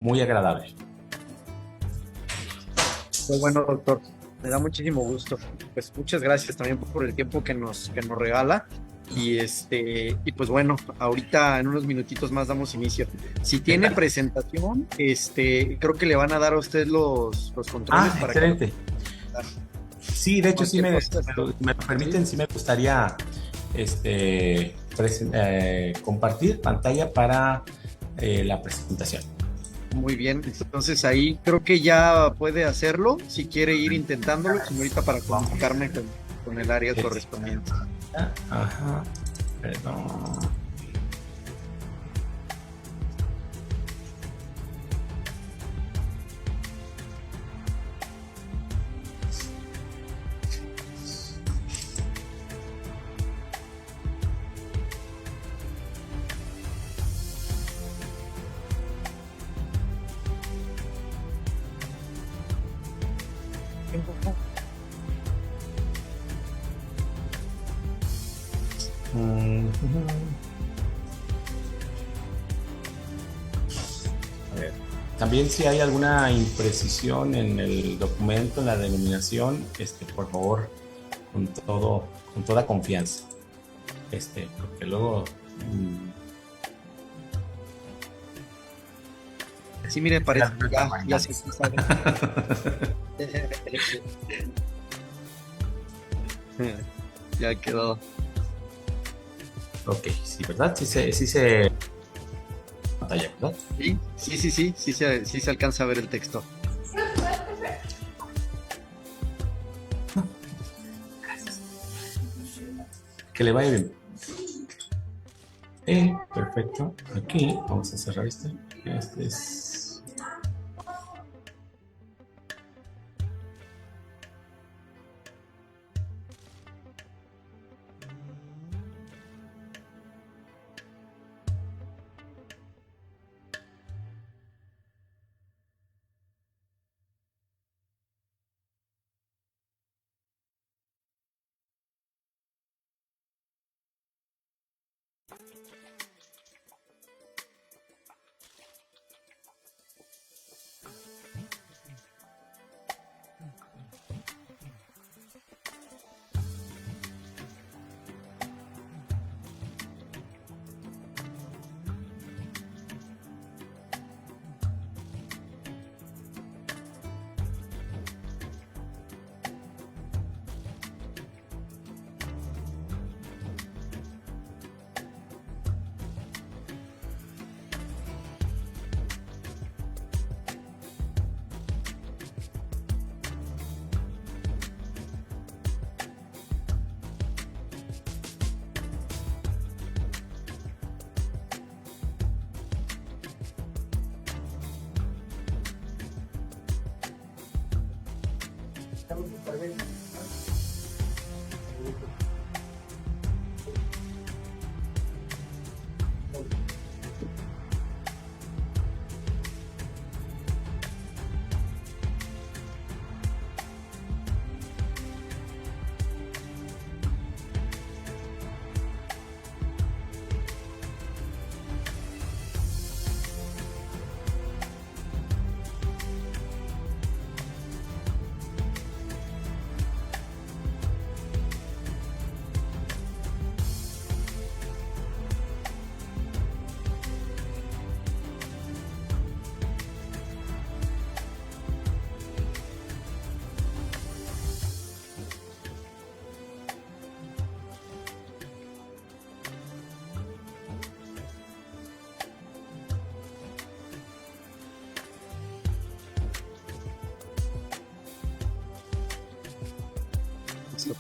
muy agradable. Muy bueno, doctor. Me da muchísimo gusto. Pues muchas gracias también por el tiempo que nos regala. Y pues bueno, ahorita en unos minutitos más damos inicio. Si tiene presentación, creo que le van a dar a usted los controles para que lo Excelente. Sí, de hecho, sí cualquier cosa. me lo Sí, permiten, sí me gustaría compartir pantalla para la presentación. muy bien. Entonces ahí creo que ya puede hacerlo. Si quiere ir intentándolo, señorita, para Vamos. comunicarme con el área Es- correspondiente. Ajá, perdón. Mm, A ver. También si hay alguna imprecisión en el documento, en la denominación, por favor, con toda confianza. Porque luego Sí, mire, parece quedan que tan ya se marginales. sabe. Ya quedó. Ok, sí, ¿verdad? Sí se pantalla, ¿verdad? Sí se alcanza a ver el texto. Que le vaya bien. Perfecto. Aquí vamos a cerrar este. Este es.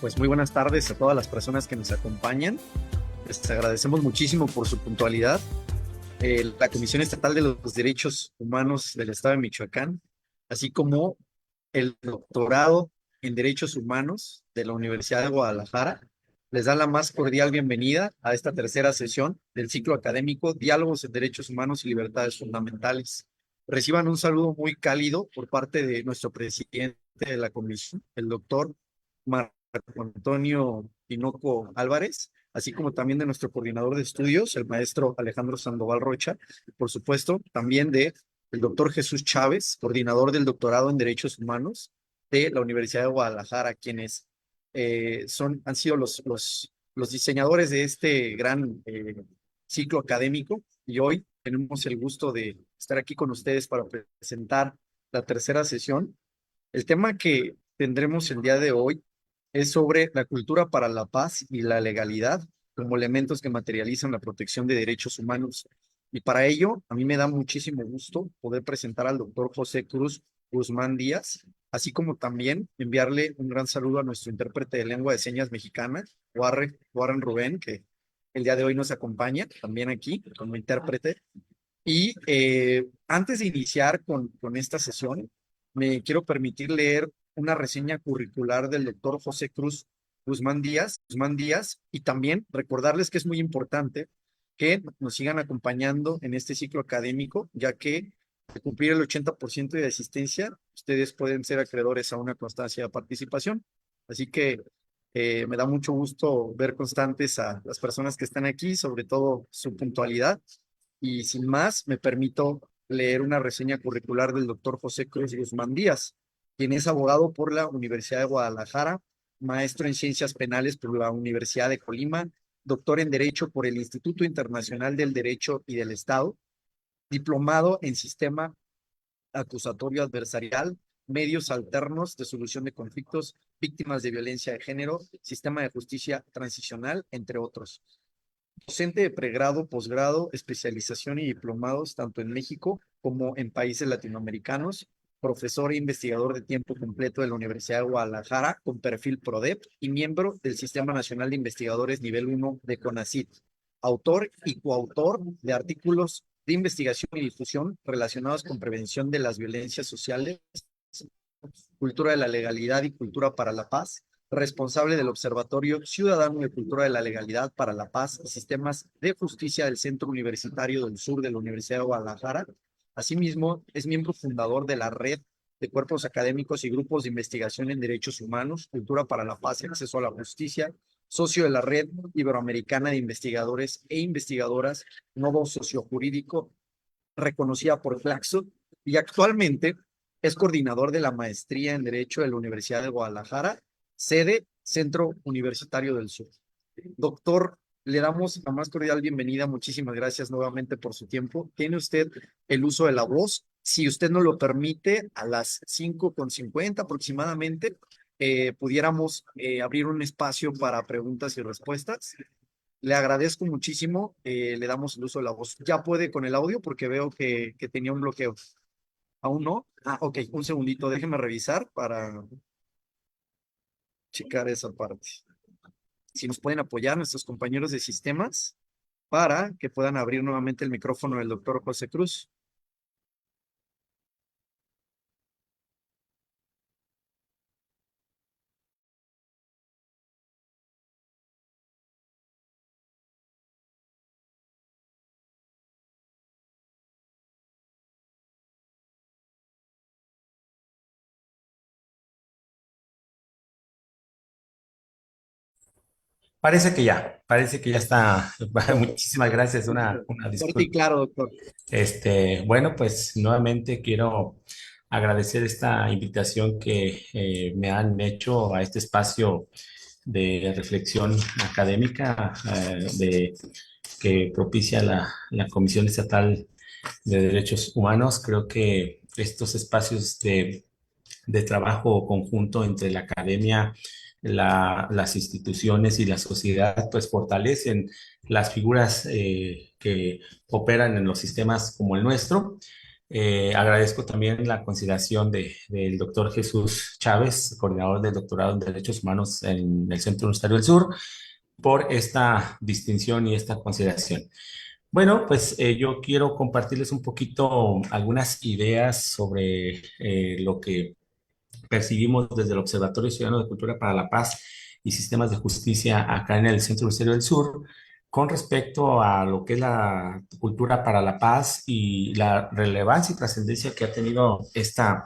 Pues muy buenas tardes a todas las personas que nos acompañan. Les agradecemos muchísimo por su puntualidad. La Comisión Estatal de los Derechos Humanos del Estado de Michoacán, así como el doctorado en Derechos Humanos de la Universidad de Guadalajara, les da la más cordial bienvenida a esta tercera sesión del ciclo académico Diálogos en Derechos Humanos y Libertades Fundamentales. Reciban un saludo muy cálido por parte de nuestro presidente de la comisión, el doctor Marco Antonio Tinoco Álvarez, así como también de nuestro coordinador de estudios, el maestro Alejandro Sandoval Rocha, y por supuesto también de el doctor Jesús Chávez, coordinador del doctorado en Derechos Humanos de la Universidad de Guadalajara, quienes han sido los diseñadores de este gran ciclo académico, y hoy tenemos el gusto de estar aquí con ustedes para presentar la tercera sesión. El tema que tendremos el día de hoy es sobre la cultura para la paz y la legalidad como elementos que materializan la protección de derechos humanos. Y para ello, a mí me da muchísimo gusto poder presentar al doctor José Cruz Guzmán Díaz, así como también enviarle un gran saludo a nuestro intérprete de lengua de señas mexicana, Warren Rubén, que el día de hoy nos acompaña también aquí como intérprete. Y antes de iniciar con esta sesión, me quiero permitir leer una reseña curricular del doctor José Cruz Guzmán Díaz, y también recordarles que es muy importante que nos sigan acompañando en este ciclo académico, ya que al cumplir el 80% de asistencia, ustedes pueden ser acreedores a una constancia de participación. Así que me da mucho gusto ver constantes a las personas que están aquí, sobre todo su puntualidad. Y sin más, me permito leer una reseña curricular del doctor José Cruz Guzmán Díaz, quien es abogado por la Universidad de Guadalajara, maestro en ciencias penales por la Universidad de Colima, doctor en Derecho por el Instituto Internacional del Derecho y del Estado, diplomado en Sistema Acusatorio Adversarial, Medios Alternos de Solución de Conflictos, Víctimas de Violencia de Género, Sistema de Justicia Transicional, entre otros. Docente de pregrado, posgrado, especialización y diplomados tanto en México como en países latinoamericanos, profesor e investigador de tiempo completo de la Universidad de Guadalajara con perfil PRODEP y miembro del Sistema Nacional de Investigadores Nivel 1 de CONACYT, autor y coautor de artículos de investigación y difusión relacionados con prevención de las violencias sociales, cultura de la legalidad y cultura para la paz, responsable del Observatorio Ciudadano de Cultura de la Legalidad para la Paz y Sistemas de Justicia del Centro Universitario del Sur de la Universidad de Guadalajara. Asimismo, es miembro fundador de la Red de Cuerpos Académicos y Grupos de Investigación en Derechos Humanos, Cultura para la Paz y Acceso a la Justicia, socio de la Red Iberoamericana de Investigadores e Investigadoras, Nodo Sociojurídico, reconocida por Flaxo, y actualmente es coordinador de la maestría en Derecho de la Universidad de Guadalajara, sede Centro Universitario del Sur. Doctor, le damos la más cordial bienvenida. Muchísimas gracias nuevamente por su tiempo. Tiene usted el uso de la voz. Si usted nos lo permite, a las 5:50 aproximadamente, pudiéramos abrir un espacio para preguntas y respuestas. Le agradezco muchísimo. Le damos el uso de la voz. Ya puede con el audio porque veo que tenía un bloqueo. ¿Aún no? Ah, ok, un segundito. Déjeme revisar para checar esa parte. Si nos pueden apoyar nuestros compañeros de sistemas para que puedan abrir nuevamente el micrófono del doctor José Cruz. Parece que ya está. Muchísimas gracias, una Fuerte y disculpa. claro, doctor. Bueno, pues nuevamente quiero agradecer esta invitación que me han hecho a este espacio de reflexión académica que propicia la Comisión Estatal de Derechos Humanos. Creo que estos espacios de trabajo conjunto entre la academia, las instituciones y la sociedad, pues fortalecen las figuras que operan en los sistemas como el nuestro. Agradezco también la consideración del doctor Jesús Chávez, coordinador del doctorado en Derechos Humanos en el Centro Universitario del Sur, por esta distinción y esta consideración. Bueno, pues yo quiero compartirles un poquito algunas ideas sobre lo que percibimos desde el Observatorio Ciudadano de Cultura para la Paz y Sistemas de Justicia acá en el Centro Universitario del Sur con respecto a lo que es la cultura para la paz y la relevancia y trascendencia que ha tenido esta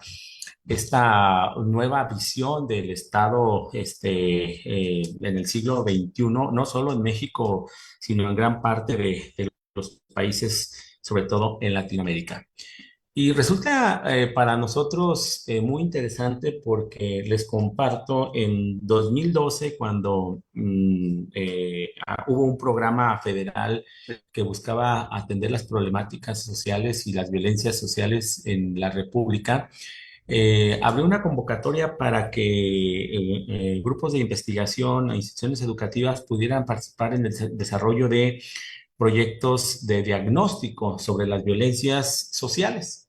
nueva visión del Estado en el siglo XXI, no solo en México, sino en gran parte de los países, sobre todo en Latinoamérica. Y resulta para nosotros muy interesante porque les comparto en 2012 cuando hubo un programa federal que buscaba atender las problemáticas sociales y las violencias sociales en la República. Abrió una convocatoria para que grupos de investigación e instituciones educativas pudieran participar en el desarrollo de proyectos de diagnóstico sobre las violencias sociales.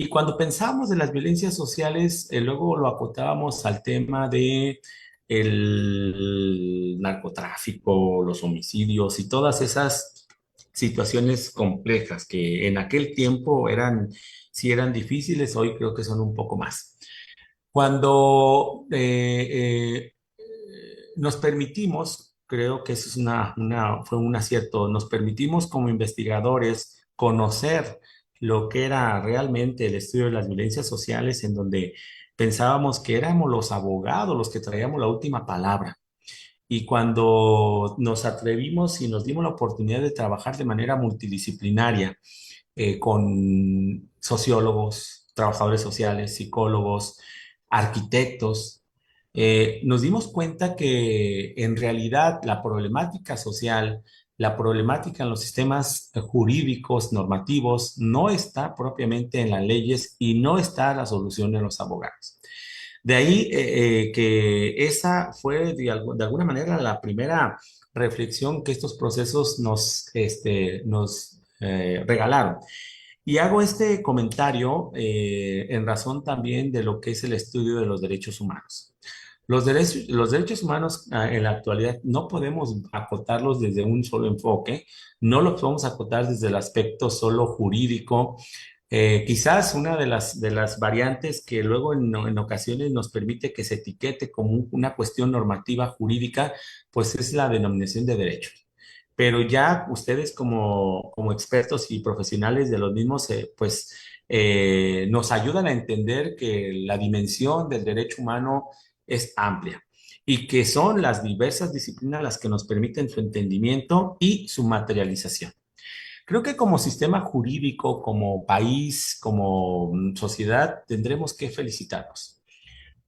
Y cuando pensábamos de las violencias sociales, luego lo acotábamos al tema de el narcotráfico, los homicidios y todas esas situaciones complejas que en aquel tiempo eran, sí eran difíciles, hoy creo que son un poco más. Cuando nos permitimos, creo que eso es fue un acierto, nos permitimos como investigadores conocer lo que era realmente el estudio de las violencias sociales, en donde pensábamos que éramos los abogados los que traíamos la última palabra. Y cuando nos atrevimos y nos dimos la oportunidad de trabajar de manera multidisciplinaria, con sociólogos, trabajadores sociales, psicólogos, arquitectos, nos dimos cuenta que en realidad la problemática social, la problemática en los sistemas jurídicos, normativos, no está propiamente en las leyes y no está la solución en los abogados. De ahí que esa fue de alguna manera la primera reflexión que estos procesos nos regalaron. Y hago este comentario en razón también de lo que es el estudio de los derechos humanos. Los derechos humanos en la actualidad no podemos acotarlos desde un solo enfoque, no los podemos acotar desde el aspecto solo jurídico. Quizás una de las variantes que luego en ocasiones nos permite que se etiquete como una cuestión normativa jurídica, pues es la denominación de derechos. Pero ya ustedes como expertos y profesionales de los mismos, pues nos ayudan a entender que la dimensión del derecho humano es amplia y que son las diversas disciplinas las que nos permiten su entendimiento y su materialización. Creo que como sistema jurídico, como país, como sociedad, tendremos que felicitarnos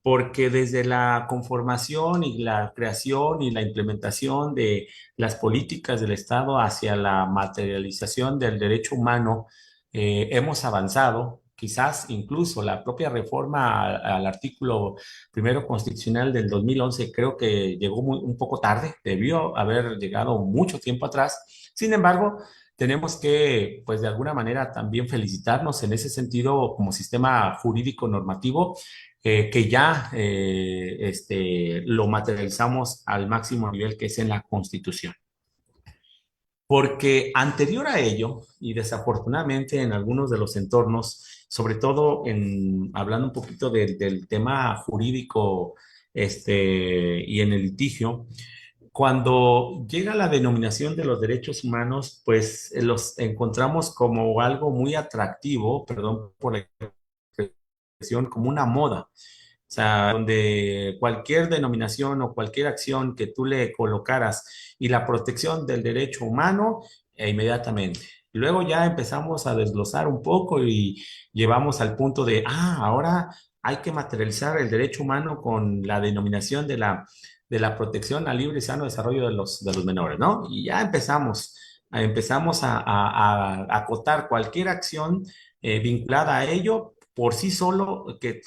porque desde la conformación y la creación y la implementación de las políticas del Estado hacia la materialización del derecho humano, hemos avanzado. Quizás incluso la propia reforma al artículo primero constitucional del 2011 creo que llegó un poco tarde, debió haber llegado mucho tiempo atrás. Sin embargo, tenemos que, pues de alguna manera, también felicitarnos en ese sentido como sistema jurídico normativo que ya lo materializamos al máximo nivel que es en la Constitución. Porque anterior a ello, y desafortunadamente en algunos de los entornos, sobre todo hablando un poquito del tema jurídico y en el litigio, cuando llega la denominación de los derechos humanos, pues los encontramos como algo muy atractivo, perdón por la expresión, como una moda. O sea, donde cualquier denominación o cualquier acción que tú le colocaras y la protección del derecho humano, inmediatamente. Y luego ya empezamos a desglosar un poco y llevamos al punto de, ahora hay que materializar el derecho humano con la denominación de la protección al libre y sano desarrollo de los menores, ¿no? Y ya empezamos a acotar cualquier acción vinculada a ello por sí solo que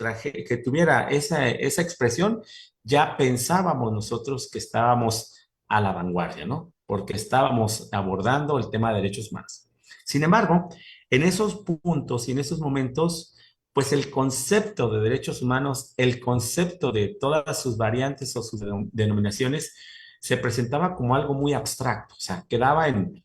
tuviera esa expresión, ya pensábamos nosotros que estábamos a la vanguardia, ¿no? Porque estábamos abordando el tema de derechos humanos. Sin embargo, en esos puntos y en esos momentos, pues el concepto de derechos humanos, el concepto de todas sus variantes o sus denominaciones, se presentaba como algo muy abstracto, o sea, quedaba en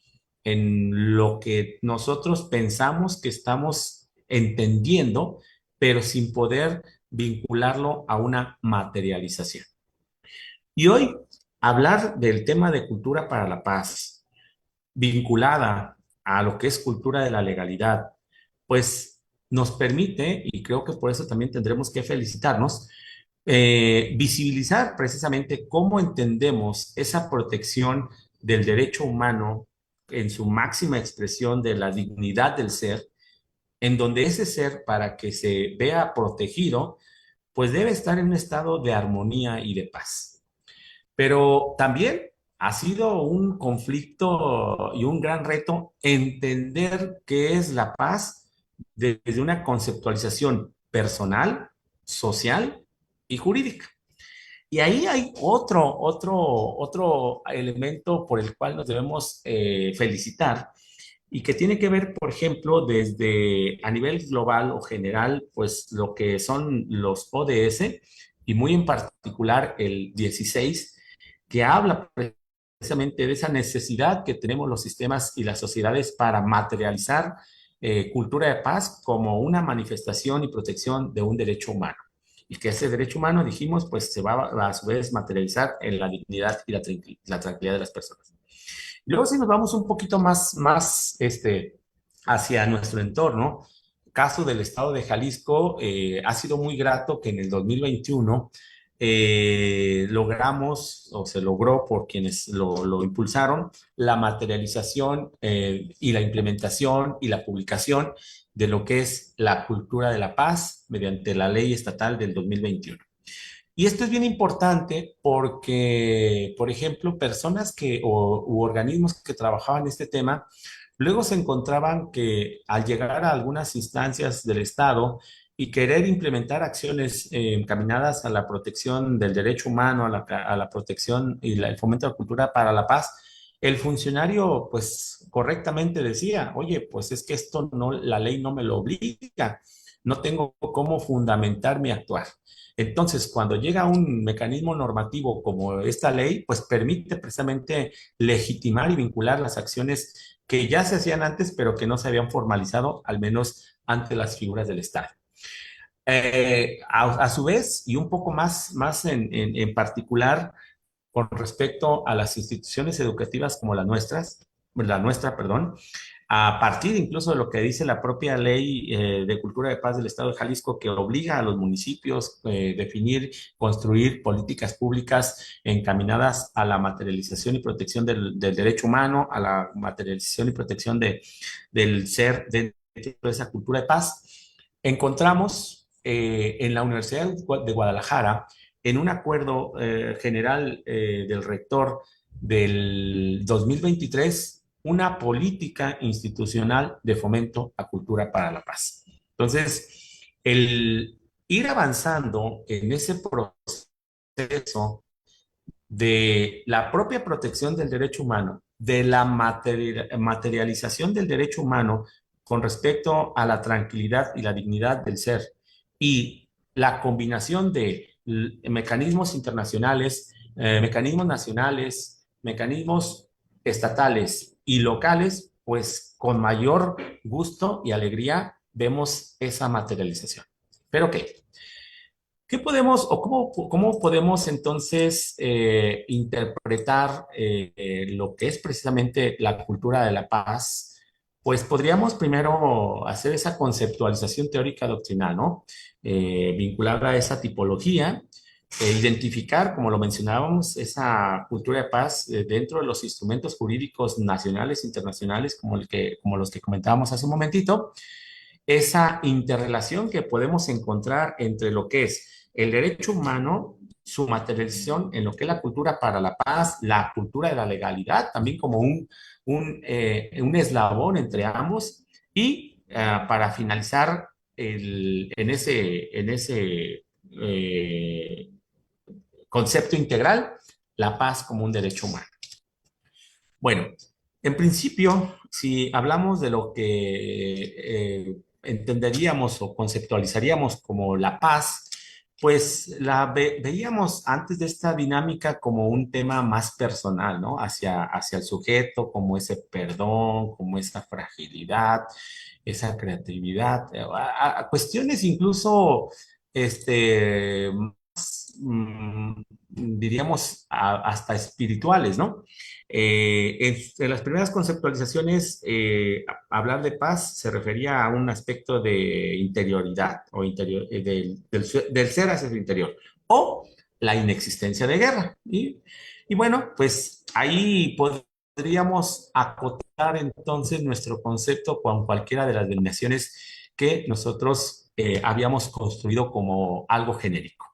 lo que nosotros pensamos que estamos entendiendo, pero sin poder vincularlo a una materialización. Y hoy hablar del tema de cultura para la paz, vinculada a lo que es cultura de la legalidad, pues nos permite, y creo que por eso también tendremos que felicitarnos, visibilizar precisamente cómo entendemos esa protección del derecho humano en su máxima expresión de la dignidad del ser en donde ese ser, para que se vea protegido, pues debe estar en un estado de armonía y de paz. Pero también ha sido un conflicto y un gran reto entender qué es la paz desde una conceptualización personal, social y jurídica. Y ahí hay otro elemento por el cual nos debemos felicitar y que tiene que ver, por ejemplo, desde a nivel global o general, pues lo que son los ODS y muy en particular el 16, que habla precisamente de esa necesidad que tenemos los sistemas y las sociedades para materializar cultura de paz como una manifestación y protección de un derecho humano. Y que ese derecho humano, dijimos, pues se va a su vez materializar en la dignidad y la tranquilidad de las personas. Luego, si nos vamos un poquito más hacia nuestro entorno, caso del estado de Jalisco, ha sido muy grato que en el 2021 logramos, o se logró por quienes lo impulsaron, la materialización y la implementación y la publicación de lo que es la cultura de la paz mediante la ley estatal del 2021. Y esto es bien importante porque, por ejemplo, personas u organismos que trabajaban este tema, luego se encontraban que al llegar a algunas instancias del Estado y querer implementar acciones encaminadas a la protección del derecho humano, a la protección y el fomento de la cultura para la paz, el funcionario pues correctamente decía, oye, pues es que esto no, la ley no me lo obliga, no tengo cómo fundamentar mi actuar. Entonces, cuando llega un mecanismo normativo como esta ley, pues permite precisamente legitimar y vincular las acciones que ya se hacían antes, pero que no se habían formalizado, al menos ante las figuras del Estado. A su vez, y un poco más en particular, con respecto a las instituciones educativas como la nuestra, perdón, a partir incluso de lo que dice la propia ley de cultura de paz del Estado de Jalisco, que obliga a los municipios definir, construir políticas públicas encaminadas a la materialización y protección del derecho humano, a la materialización y protección del ser dentro de esa cultura de paz. Encontramos en la Universidad de Guadalajara, en un acuerdo general del rector del 2023, una política institucional de fomento a cultura para la paz. Entonces, el ir avanzando en ese proceso de la propia protección del derecho humano, de la materialización del derecho humano con respecto a la tranquilidad y la dignidad del ser y la combinación de mecanismos internacionales, mecanismos nacionales, mecanismos estatales y locales, pues con mayor gusto y alegría vemos esa materialización. ¿Pero qué? ¿Qué podemos o cómo podemos entonces interpretar lo que es precisamente la cultura de la paz? Pues podríamos primero hacer esa conceptualización teórica doctrinal, ¿no? Vinculada a esa tipología, identificar, como lo mencionábamos, esa cultura de paz dentro de los instrumentos jurídicos nacionales, internacionales, como los que comentábamos hace un momentito, esa interrelación que podemos encontrar entre lo que es el derecho humano, su materialización en lo que es la cultura para la paz, la cultura de la legalidad, también como un eslabón entre ambos, y para finalizar en ese concepto integral, la paz como un derecho humano. Bueno, en principio, si hablamos de lo que entenderíamos o conceptualizaríamos como la paz, pues veíamos antes de esta dinámica como un tema más personal, ¿no? Hacia el sujeto, como ese perdón, como esa fragilidad, esa creatividad, a cuestiones incluso, diríamos, hasta espirituales, ¿no? En las primeras conceptualizaciones, hablar de paz se refería a un aspecto de interioridad o del ser hacia el interior o la inexistencia de guerra. Y bueno, pues ahí podríamos acotar entonces nuestro concepto con cualquiera de las denominaciones que nosotros habíamos construido como algo genérico.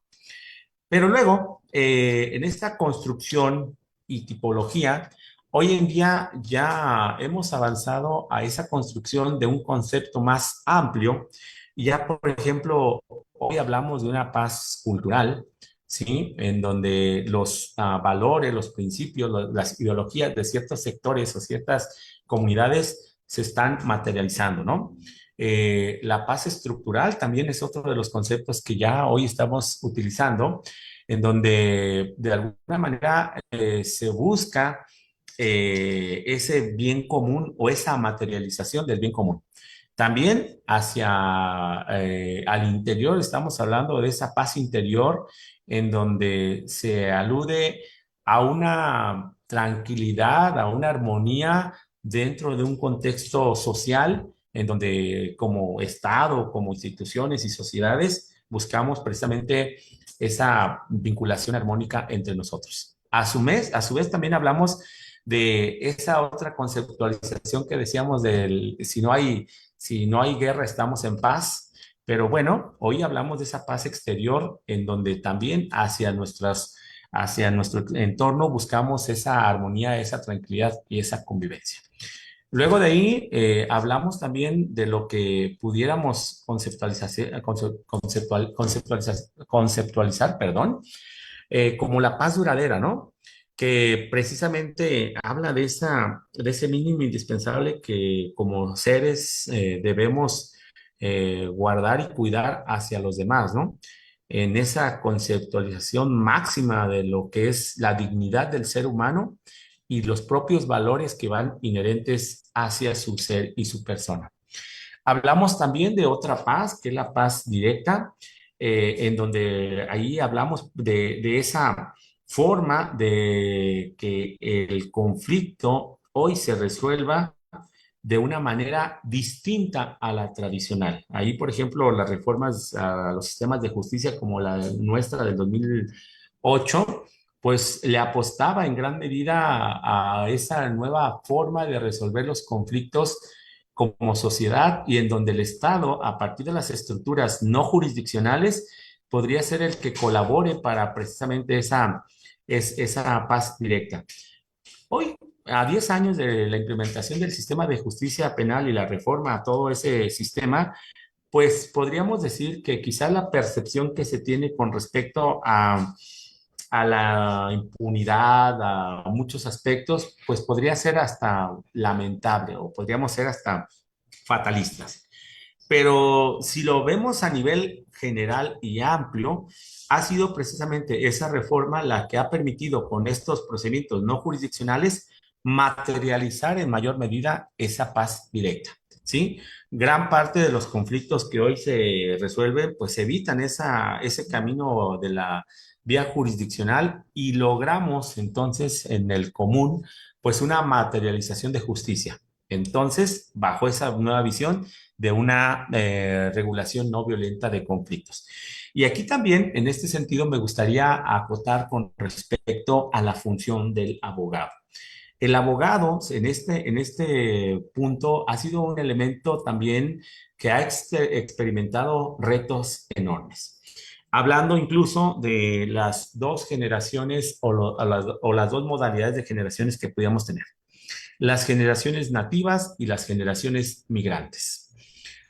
Pero luego, en esta construcción y tipología, hoy en día ya hemos avanzado a esa construcción de un concepto más amplio. Y ya, por ejemplo, hoy hablamos de una paz cultural, ¿sí? En donde los valores, los principios, las ideologías de ciertos sectores o ciertas comunidades se están materializando, ¿no? La paz estructural también es otro de los conceptos que ya hoy estamos utilizando, en donde de alguna manera se busca ese bien común o esa materialización del bien común. También hacia al interior estamos hablando de esa paz interior en donde se alude a una tranquilidad, a una armonía dentro de un contexto social en donde como Estado, como instituciones y sociedades buscamos precisamente esa vinculación armónica entre nosotros. A su vez también hablamos de esa otra conceptualización que decíamos del si no hay guerra, estamos en paz. Pero bueno, hoy hablamos de esa paz exterior en donde también hacia nuestro entorno buscamos esa armonía, esa tranquilidad y esa convivencia. Luego de ahí hablamos también de lo que pudiéramos conceptualizar, perdón, como la paz duradera, ¿no? Que precisamente habla de ese mínimo indispensable que como seres debemos guardar y cuidar hacia los demás, ¿no? En esa conceptualización máxima de lo que es la dignidad del ser humano y los propios valores que van inherentes hacia su ser y su persona. Hablamos también de otra paz, que es la paz directa, en donde ahí hablamos de esa forma de que el conflicto hoy se resuelva de una manera distinta a la tradicional. Ahí, por ejemplo, las reformas a los sistemas de justicia como la nuestra del 2008, pues le apostaba en gran medida a esa nueva forma de resolver los conflictos como sociedad y en donde el Estado, a partir de las estructuras no jurisdiccionales, podría ser el que colabore para precisamente esa paz directa. Hoy, a 10 años de la implementación del sistema de justicia penal y la reforma a todo ese sistema, pues podríamos decir que quizá la percepción que se tiene con respecto a la impunidad, a muchos aspectos, pues podría ser hasta lamentable o podríamos ser hasta fatalistas. Pero si lo vemos a nivel general y amplio, ha sido precisamente esa reforma la que ha permitido con estos procedimientos no jurisdiccionales materializar en mayor medida esa paz directa, ¿sí? Gran parte de los conflictos que hoy se resuelven, pues evitan ese camino de la vía jurisdiccional y logramos entonces en el común, pues una materialización de justicia. Entonces, bajo esa nueva visión, de una regulación no violenta de conflictos. Y aquí también, en este sentido, me gustaría acotar con respecto a la función del abogado. El abogado en este punto ha sido un elemento también que ha experimentado retos enormes. Hablando incluso de las dos generaciones o las dos modalidades de generaciones que podíamos tener. Las generaciones nativas y las generaciones migrantes.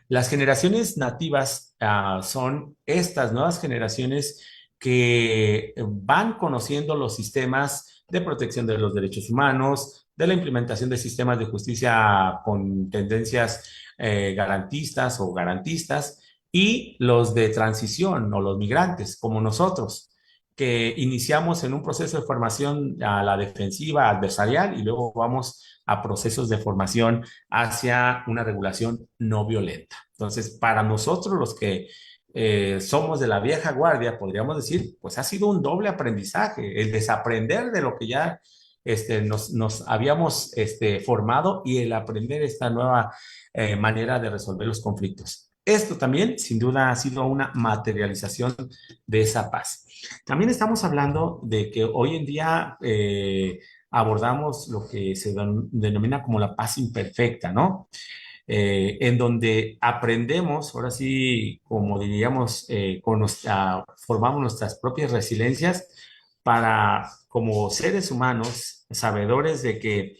Las generaciones nativas son estas nuevas generaciones que van conociendo los sistemas de protección de los derechos humanos, de la implementación de sistemas de justicia con tendencias garantistas o garantistas, y los de transición o los migrantes, como nosotros, que iniciamos en un proceso de formación a la defensiva adversarial y luego vamos a procesos de formación hacia una regulación no violenta. Entonces, para nosotros los que somos de la vieja guardia, podríamos decir, pues ha sido un doble aprendizaje, el desaprender de lo que ya nos habíamos formado y el aprender esta nueva manera de resolver los conflictos. Esto también, sin duda, ha sido una materialización de esa paz. También estamos hablando de que hoy en día abordamos lo que se denomina como la paz imperfecta, ¿no? en donde aprendemos, ahora sí, como diríamos, formamos nuestras propias resiliencias para, como seres humanos, sabedores de que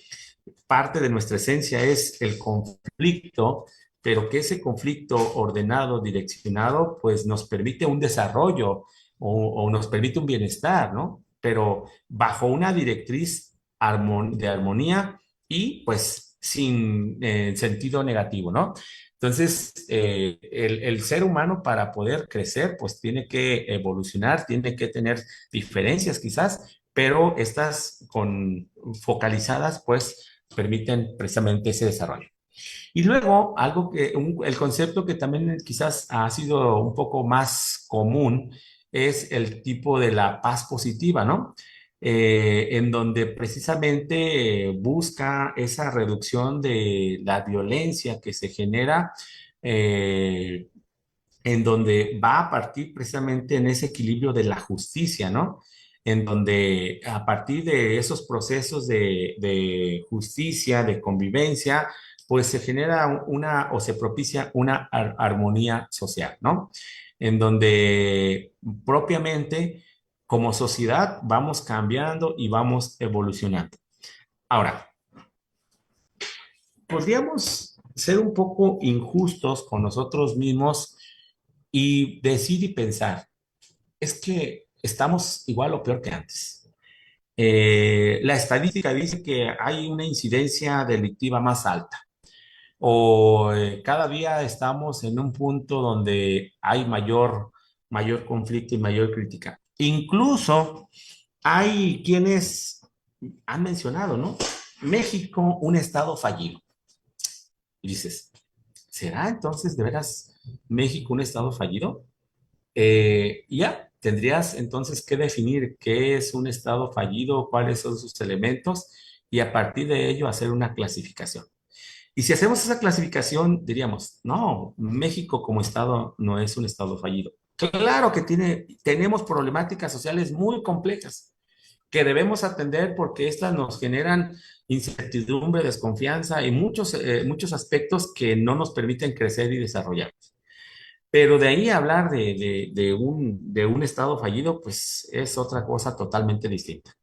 parte de nuestra esencia es el conflicto, pero que ese conflicto ordenado, direccionado, pues nos permite un desarrollo o nos permite un bienestar, ¿no? Pero bajo una directriz de armonía y pues sin sentido negativo, ¿no? Entonces, el ser humano para poder crecer, pues tiene que evolucionar, tiene que tener diferencias quizás, pero estas focalizadas, pues permiten precisamente ese desarrollo. Y luego, el concepto que también quizás ha sido un poco más común es el tipo de la paz positiva, ¿no? En donde precisamente busca esa reducción de la violencia que se genera, eh, en donde va a partir precisamente en ese equilibrio de la justicia, ¿no? En donde a partir de esos procesos de justicia, de convivencia, pues se genera una o se propicia una armonía social, ¿no? En donde propiamente como sociedad vamos cambiando y vamos evolucionando. Ahora, podríamos ser un poco injustos con nosotros mismos y decir y pensar, es que estamos igual o peor que antes. La estadística dice que hay una incidencia delictiva más alta o cada día estamos en un punto donde hay mayor conflicto y mayor crítica. Incluso hay quienes han mencionado, ¿no? México, un estado fallido. Y dices, ¿será entonces de veras México un estado fallido? Ya, tendrías entonces que definir qué es un estado fallido, cuáles son sus elementos y a partir de ello hacer una clasificación. Y si hacemos esa clasificación, diríamos, no, México como estado no es un estado fallido. Claro que tenemos problemáticas sociales muy complejas que debemos atender porque estas nos generan incertidumbre, desconfianza y muchos aspectos que no nos permiten crecer y desarrollar. Pero de ahí a hablar de un estado fallido, pues es otra cosa totalmente distinta.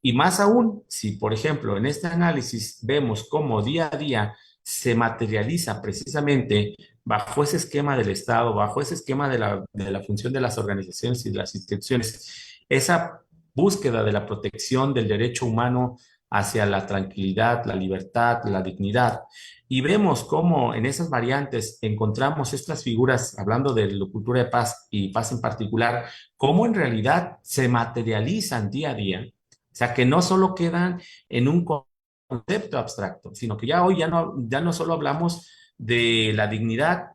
Y más aún, si por ejemplo en este análisis vemos cómo día a día se materializa precisamente bajo ese esquema del Estado, bajo ese esquema de la función de las organizaciones y de las instituciones, esa búsqueda de la protección del derecho humano hacia la tranquilidad, la libertad, la dignidad, y vemos cómo en esas variantes encontramos estas figuras, hablando de la cultura de paz y paz en particular, cómo en realidad se materializan día a día, o sea, que no solo quedan en un concepto abstracto, sino que ya hoy ya no solo hablamos de la dignidad,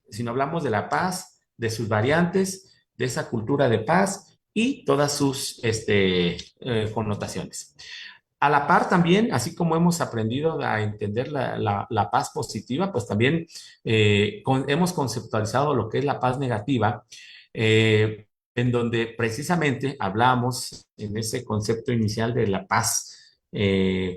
sino hablamos de la paz, de sus variantes, de esa cultura de paz y todas sus connotaciones. A la par también, así como hemos aprendido a entender la paz positiva, pues también hemos conceptualizado lo que es la paz negativa, en donde precisamente hablamos en ese concepto inicial de la paz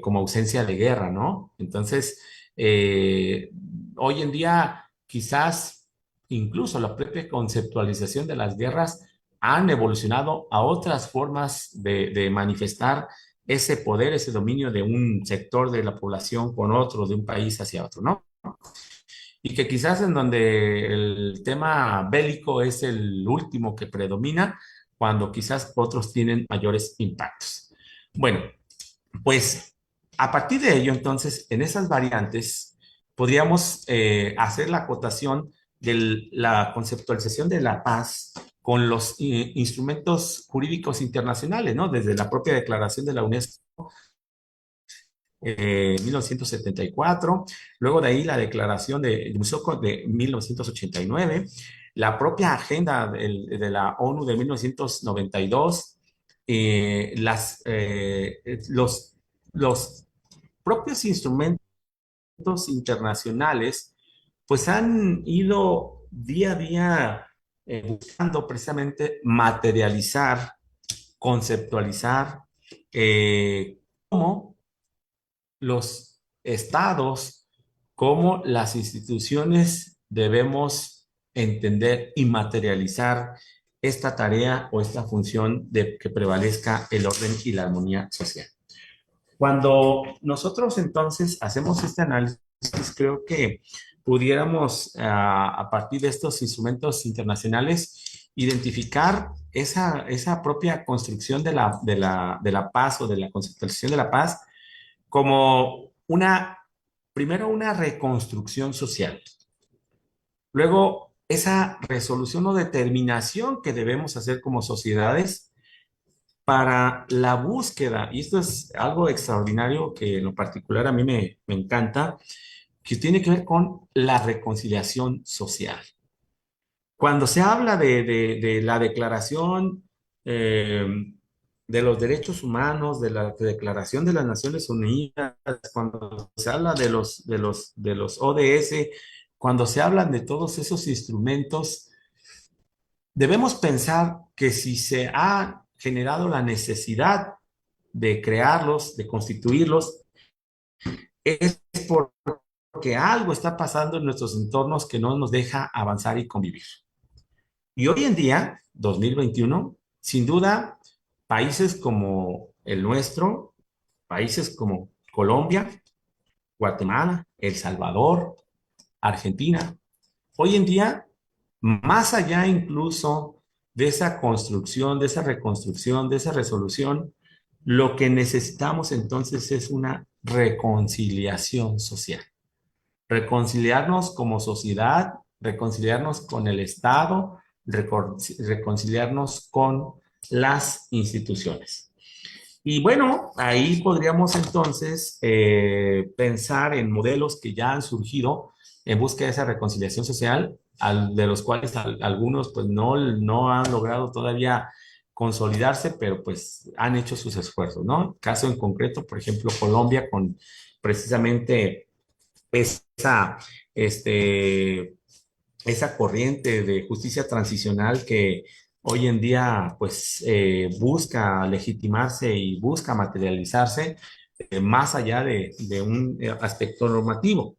como ausencia de guerra, ¿no? Entonces, hoy en día quizás incluso la propia conceptualización de las guerras han evolucionado a otras formas de manifestar ese poder, ese dominio de un sector de la población con otro, de un país hacia otro, ¿no? Y que quizás en donde el tema bélico es el último que predomina, cuando quizás otros tienen mayores impactos. Bueno, pues a partir de ello, entonces, en esas variantes, podríamos hacer la acotación de la conceptualización de la paz con los instrumentos jurídicos internacionales, ¿no? Desde la propia declaración de la UNESCO 1974, luego de ahí la declaración de Musoko de 1989, la propia agenda de la ONU de 1992, los propios instrumentos internacionales, pues han ido día a día buscando precisamente materializar, conceptualizar cómo los estados cómo las instituciones debemos entender y materializar esta tarea o esta función de que prevalezca el orden y la armonía social. Cuando nosotros entonces hacemos este análisis, creo que pudiéramos, a partir de estos instrumentos internacionales, identificar esa propia construcción de la paz o de la conceptualización de la paz como primero una reconstrucción social, luego esa resolución o determinación que debemos hacer como sociedades para la búsqueda, y esto es algo extraordinario que en lo particular a mí me encanta, que tiene que ver con la reconciliación social. Cuando se habla de la declaración eh, de los derechos humanos, de la Declaración de las Naciones Unidas, cuando se habla de los ODS, cuando se hablan de todos esos instrumentos, debemos pensar que si se ha generado la necesidad de crearlos, de constituirlos, es porque algo está pasando en nuestros entornos que no nos deja avanzar y convivir. Y hoy en día, 2021, sin duda, países como el nuestro, países como Colombia, Guatemala, El Salvador, Argentina, hoy en día, más allá incluso de esa construcción, de esa reconstrucción, de esa resolución, lo que necesitamos entonces es una reconciliación social. Reconciliarnos como sociedad, reconciliarnos con el Estado, reconciliarnos con las instituciones. Y bueno, ahí podríamos entonces pensar en modelos que ya han surgido en busca de esa reconciliación social, de los cuales algunos pues no han logrado todavía consolidarse, pero pues han hecho sus esfuerzos, ¿no? Caso en concreto, por ejemplo, Colombia con precisamente esa, este, esa corriente de justicia transicional que hoy en día pues busca legitimarse y busca materializarse más allá de un aspecto normativo.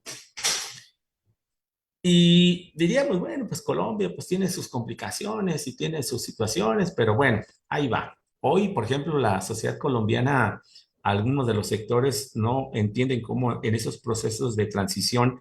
Y diríamos, bueno, pues Colombia pues tiene sus complicaciones y tiene sus situaciones, pero bueno, ahí va. Hoy, por ejemplo, la sociedad colombiana, algunos de los sectores no entienden cómo en esos procesos de transición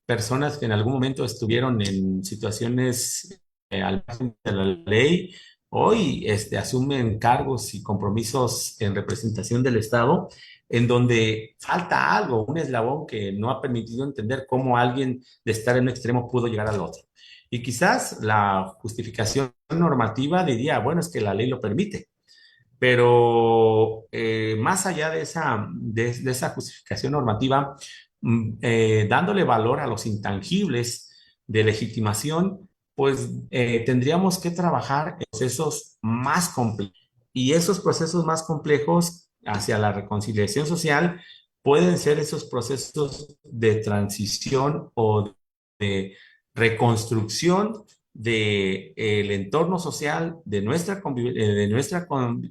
personas que en algún momento estuvieron en situaciones al margen de la ley, hoy asumen cargos y compromisos en representación del Estado, en donde falta algo, un eslabón que no ha permitido entender cómo alguien de estar en un extremo pudo llegar al otro. Y quizás la justificación normativa diría, bueno, es que la ley lo permite, pero más allá de esa justificación normativa, dándole valor a los intangibles de legitimación, pues tendríamos que trabajar en procesos más complejos. Y esos procesos más complejos hacia la reconciliación social pueden ser esos procesos de transición o de reconstrucción del entorno social, de nuestra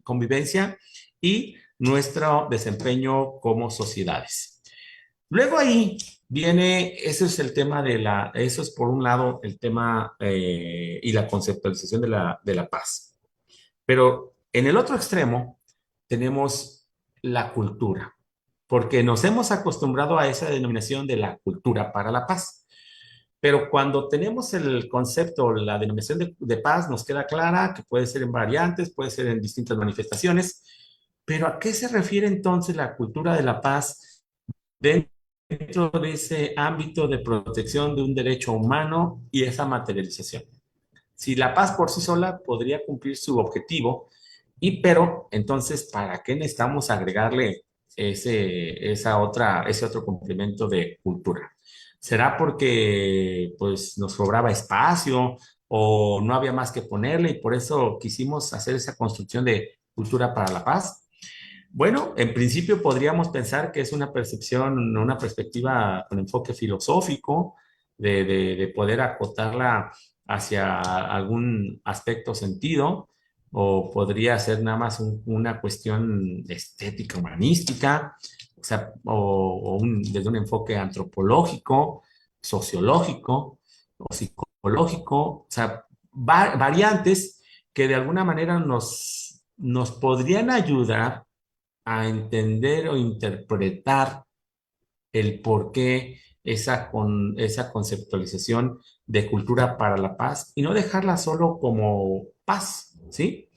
convivencia y nuestro desempeño como sociedades. Luego ahí viene, ese es el tema eso es por un lado el tema y la conceptualización de la paz. Pero en el otro extremo tenemos la cultura, porque nos hemos acostumbrado a esa denominación de la cultura para la paz. Pero cuando tenemos el concepto, la denominación de paz, nos queda clara que puede ser en variantes, puede ser en distintas manifestaciones, pero ¿a qué se refiere entonces la cultura de la paz dentro de ese ámbito de protección de un derecho humano y esa materialización? Si la paz por sí sola podría cumplir su objetivo, pero entonces, ¿para qué necesitamos agregarle ese otro complemento de cultura? ¿Será porque pues nos sobraba espacio o no había más que ponerle y por eso quisimos hacer esa construcción de cultura para la paz? Bueno, en principio podríamos pensar que es una percepción, una perspectiva con enfoque filosófico de poder acotarla hacia algún aspecto sentido, o podría ser nada más una cuestión estética, humanística, o sea, desde un enfoque antropológico, sociológico o psicológico, o sea, variantes que de alguna manera nos podrían ayudar a entender o interpretar el por qué esa conceptualización de cultura para la paz y no dejarla solo como paz, ¿sí?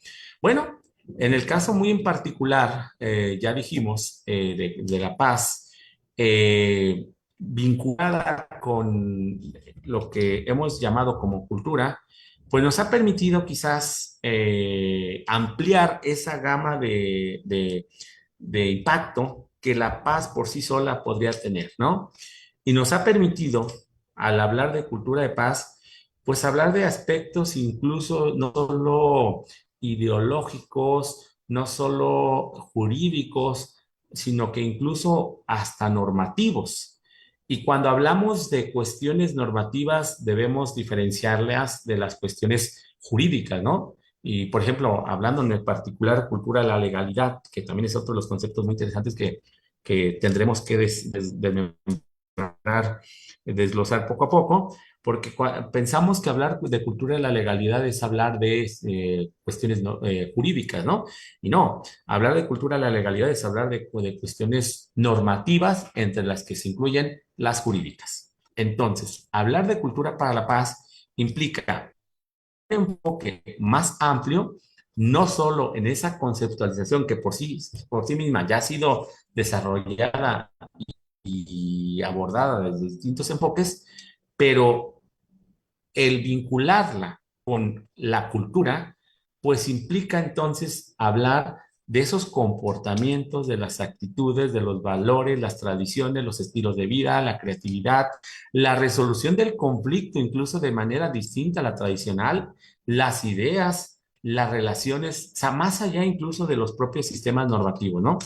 Bueno, en el caso muy en particular, ya dijimos, de la paz, vinculada con lo que hemos llamado como cultura, pues nos ha permitido quizás ampliar esa gama de impacto que la paz por sí sola podría tener, ¿no? Y nos ha permitido, al hablar de cultura de paz, pues hablar de aspectos incluso no solo ideológicos, no solo jurídicos, sino que incluso hasta normativos. Y cuando hablamos de cuestiones normativas, debemos diferenciarlas de las cuestiones jurídicas, ¿no? Y, por ejemplo, hablando en el particular cultura de la legalidad, que también es otro de los conceptos muy interesantes que tendremos que desmembrar, desglosar poco a poco, porque pensamos que hablar de cultura de la legalidad es hablar de cuestiones jurídicas, ¿no? Y no, hablar de cultura de la legalidad es hablar de cuestiones normativas entre las que se incluyen las jurídicas. Entonces, hablar de cultura para la paz implica enfoque más amplio, no solo en esa conceptualización que por sí misma ya ha sido desarrollada y abordada desde distintos enfoques, pero el vincularla con la cultura, pues implica entonces hablar de esos comportamientos, de las actitudes, de los valores, las tradiciones, los estilos de vida, la creatividad, la resolución del conflicto, incluso de manera distinta a la tradicional, las ideas, las relaciones, o sea, más allá incluso de los propios sistemas normativos, ¿no?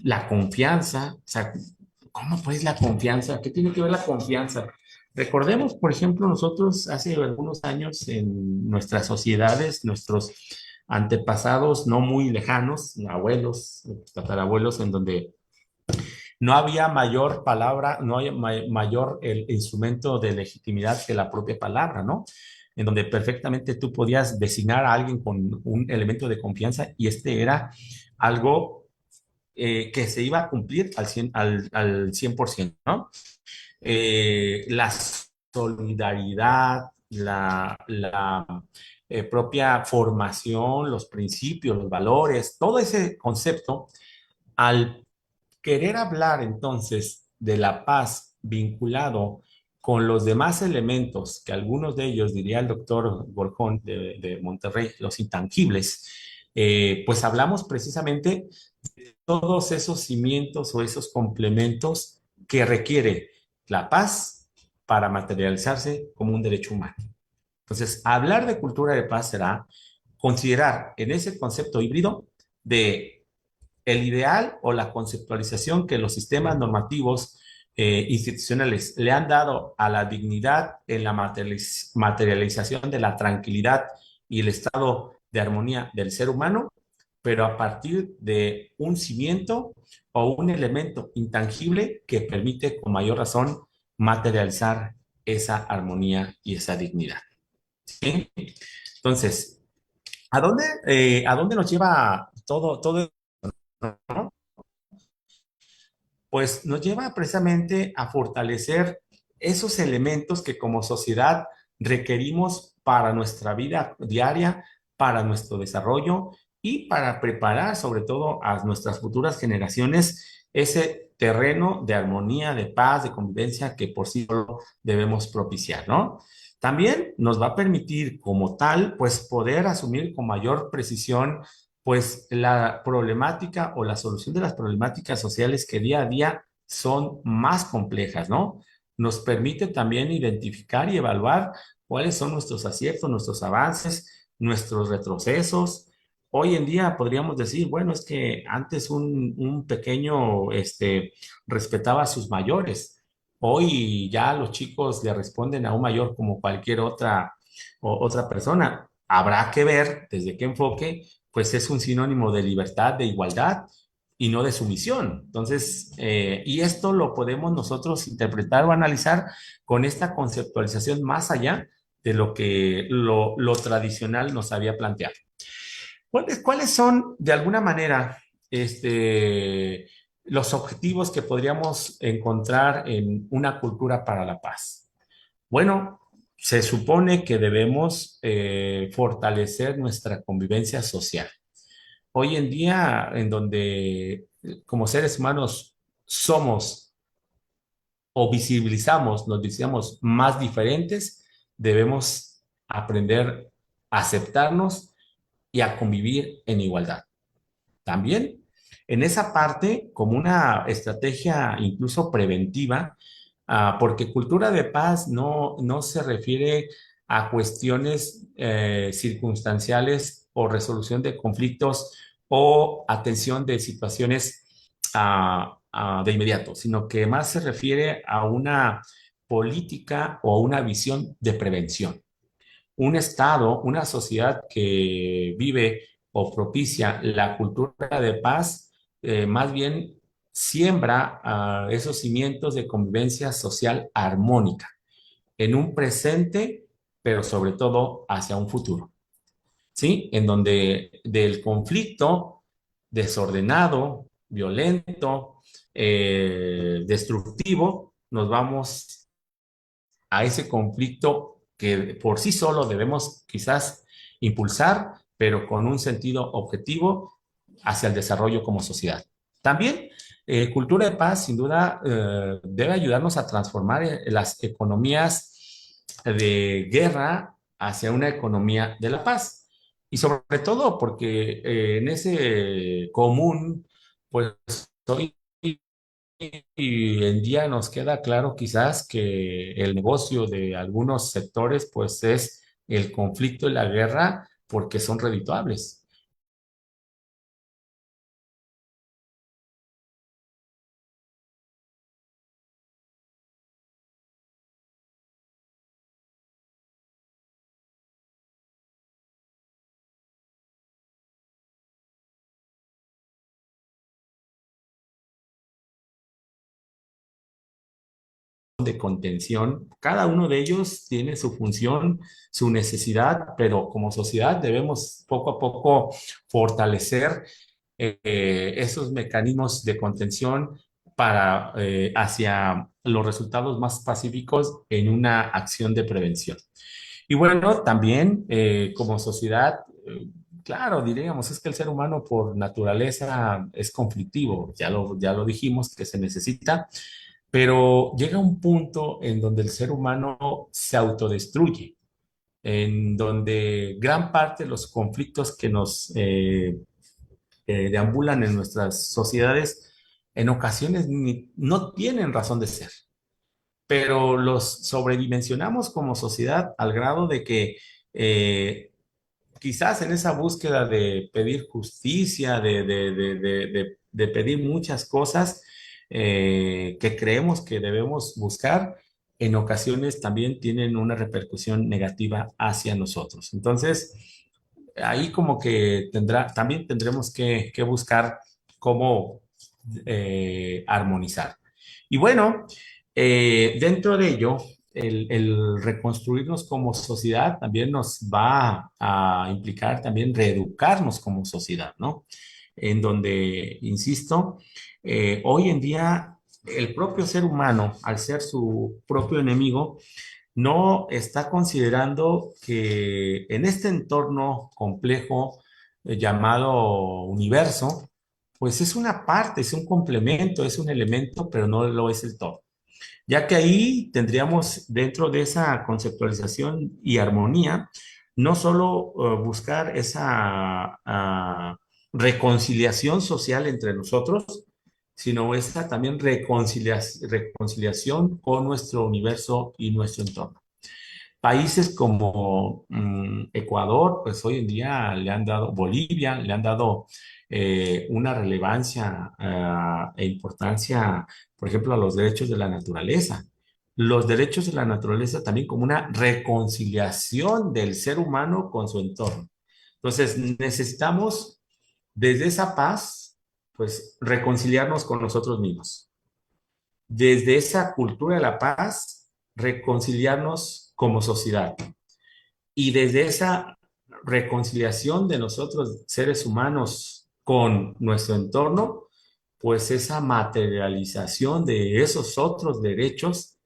La confianza, o sea, ¿cómo pues la confianza? ¿Qué tiene que ver la confianza? Recordemos, por ejemplo, nosotros hace algunos años en nuestras sociedades, nuestros antepasados no muy lejanos, abuelos, tatarabuelos, en donde no había mayor palabra, no había mayor el instrumento de legitimidad que la propia palabra, ¿no? En donde perfectamente tú podías designar a alguien con un elemento de confianza y este era algo que se iba a cumplir al 100%, ¿no? La solidaridad, la propia formación, los principios, los valores, todo ese concepto, al querer hablar entonces de la paz vinculado con los demás elementos, que algunos de ellos, diría el doctor Borjón de Monterrey, los intangibles, pues hablamos precisamente de todos esos cimientos o esos complementos que requiere la paz para materializarse como un derecho humano. Entonces, hablar de cultura de paz será considerar en ese concepto híbrido de el ideal o la conceptualización que los sistemas normativos institucionales le han dado a la dignidad en la materialización de la tranquilidad y el estado de armonía del ser humano, pero a partir de un cimiento o un elemento intangible que permite con mayor razón materializar esa armonía y esa dignidad. ¿Sí? Entonces, ¿a dónde nos lleva todo esto? Pues nos lleva precisamente a fortalecer esos elementos que como sociedad requerimos para nuestra vida diaria, para nuestro desarrollo y para preparar sobre todo a nuestras futuras generaciones ese terreno de armonía, de paz, de convivencia que por sí solo debemos propiciar, ¿no? También nos va a permitir como tal, pues poder asumir con mayor precisión pues la problemática o la solución de las problemáticas sociales que día a día son más complejas, ¿no? Nos permite también identificar y evaluar cuáles son nuestros aciertos, nuestros avances, nuestros retrocesos. Hoy en día podríamos decir, bueno, es que antes un pequeño respetaba a sus mayores. Hoy ya los chicos le responden a un mayor como cualquier otra persona. Habrá que ver desde qué enfoque pues es un sinónimo de libertad, de igualdad y no de sumisión. Entonces, y esto lo podemos nosotros interpretar o analizar con esta conceptualización más allá de lo que lo tradicional nos había planteado. ¿Cuáles son, de alguna manera, los objetivos que podríamos encontrar en una cultura para la paz? Bueno, se supone que debemos fortalecer nuestra convivencia social. Hoy en día, en donde como seres humanos somos o visibilizamos, nos decíamos más diferentes, debemos aprender a aceptarnos y a convivir en igualdad. También en esa parte, como una estrategia incluso preventiva, porque cultura de paz no se refiere a cuestiones circunstanciales o resolución de conflictos o atención de situaciones de inmediato, sino que más se refiere a una política o una visión de prevención. Un Estado, una sociedad que vive o propicia la cultura de paz, más bien siembra esos cimientos de convivencia social armónica en un presente, pero sobre todo hacia un futuro, ¿sí? En donde del conflicto desordenado, violento, destructivo, nos vamos a ese conflicto que por sí solo debemos quizás impulsar, pero con un sentido objetivo hacia el desarrollo como sociedad. También, cultura de paz, sin duda, debe ayudarnos a transformar las economías de guerra hacia una economía de la paz. Y sobre todo porque en ese común, pues hoy y en día nos queda claro quizás que el negocio de algunos sectores pues es el conflicto y la guerra porque son redituables. De contención. Cada uno de ellos tiene su función, su necesidad, pero como sociedad debemos poco a poco fortalecer esos mecanismos de contención para hacia los resultados más pacíficos en una acción de prevención. Y bueno, también como sociedad, claro, diríamos, es que el ser humano por naturaleza es conflictivo, ya lo dijimos, que se necesita, pero llega un punto en donde el ser humano se autodestruye, en donde gran parte de los conflictos que nos deambulan en nuestras sociedades en ocasiones no tienen razón de ser, pero los sobredimensionamos como sociedad al grado de que quizás en esa búsqueda de pedir justicia, de pedir muchas cosas que creemos que debemos buscar, en ocasiones también tienen una repercusión negativa hacia nosotros. Entonces, ahí como que también tendremos que buscar cómo armonizar. Y bueno, dentro de ello, el reconstruirnos como sociedad también nos va a implicar también reeducarnos como sociedad, ¿no? En donde, insisto, hoy en día el propio ser humano, al ser su propio enemigo, no está considerando que en este entorno complejo llamado universo, pues es una parte, es un complemento, es un elemento, pero no lo es el todo. Ya que ahí tendríamos dentro de esa conceptualización y armonía, no solo buscar esa reconciliación social entre nosotros, sino esa también reconciliación con nuestro universo y nuestro entorno. Países como Ecuador, pues hoy en día le han dado, Bolivia, le han dado una relevancia e importancia, por ejemplo, a los derechos de la naturaleza. Los derechos de la naturaleza también como una reconciliación del ser humano con su entorno. Entonces, necesitamos desde esa paz pues reconciliarnos con nosotros mismos. Desde esa cultura de la paz, reconciliarnos como sociedad. Y desde esa reconciliación de nosotros, seres humanos, con nuestro entorno, pues esa materialización de esos otros derechos,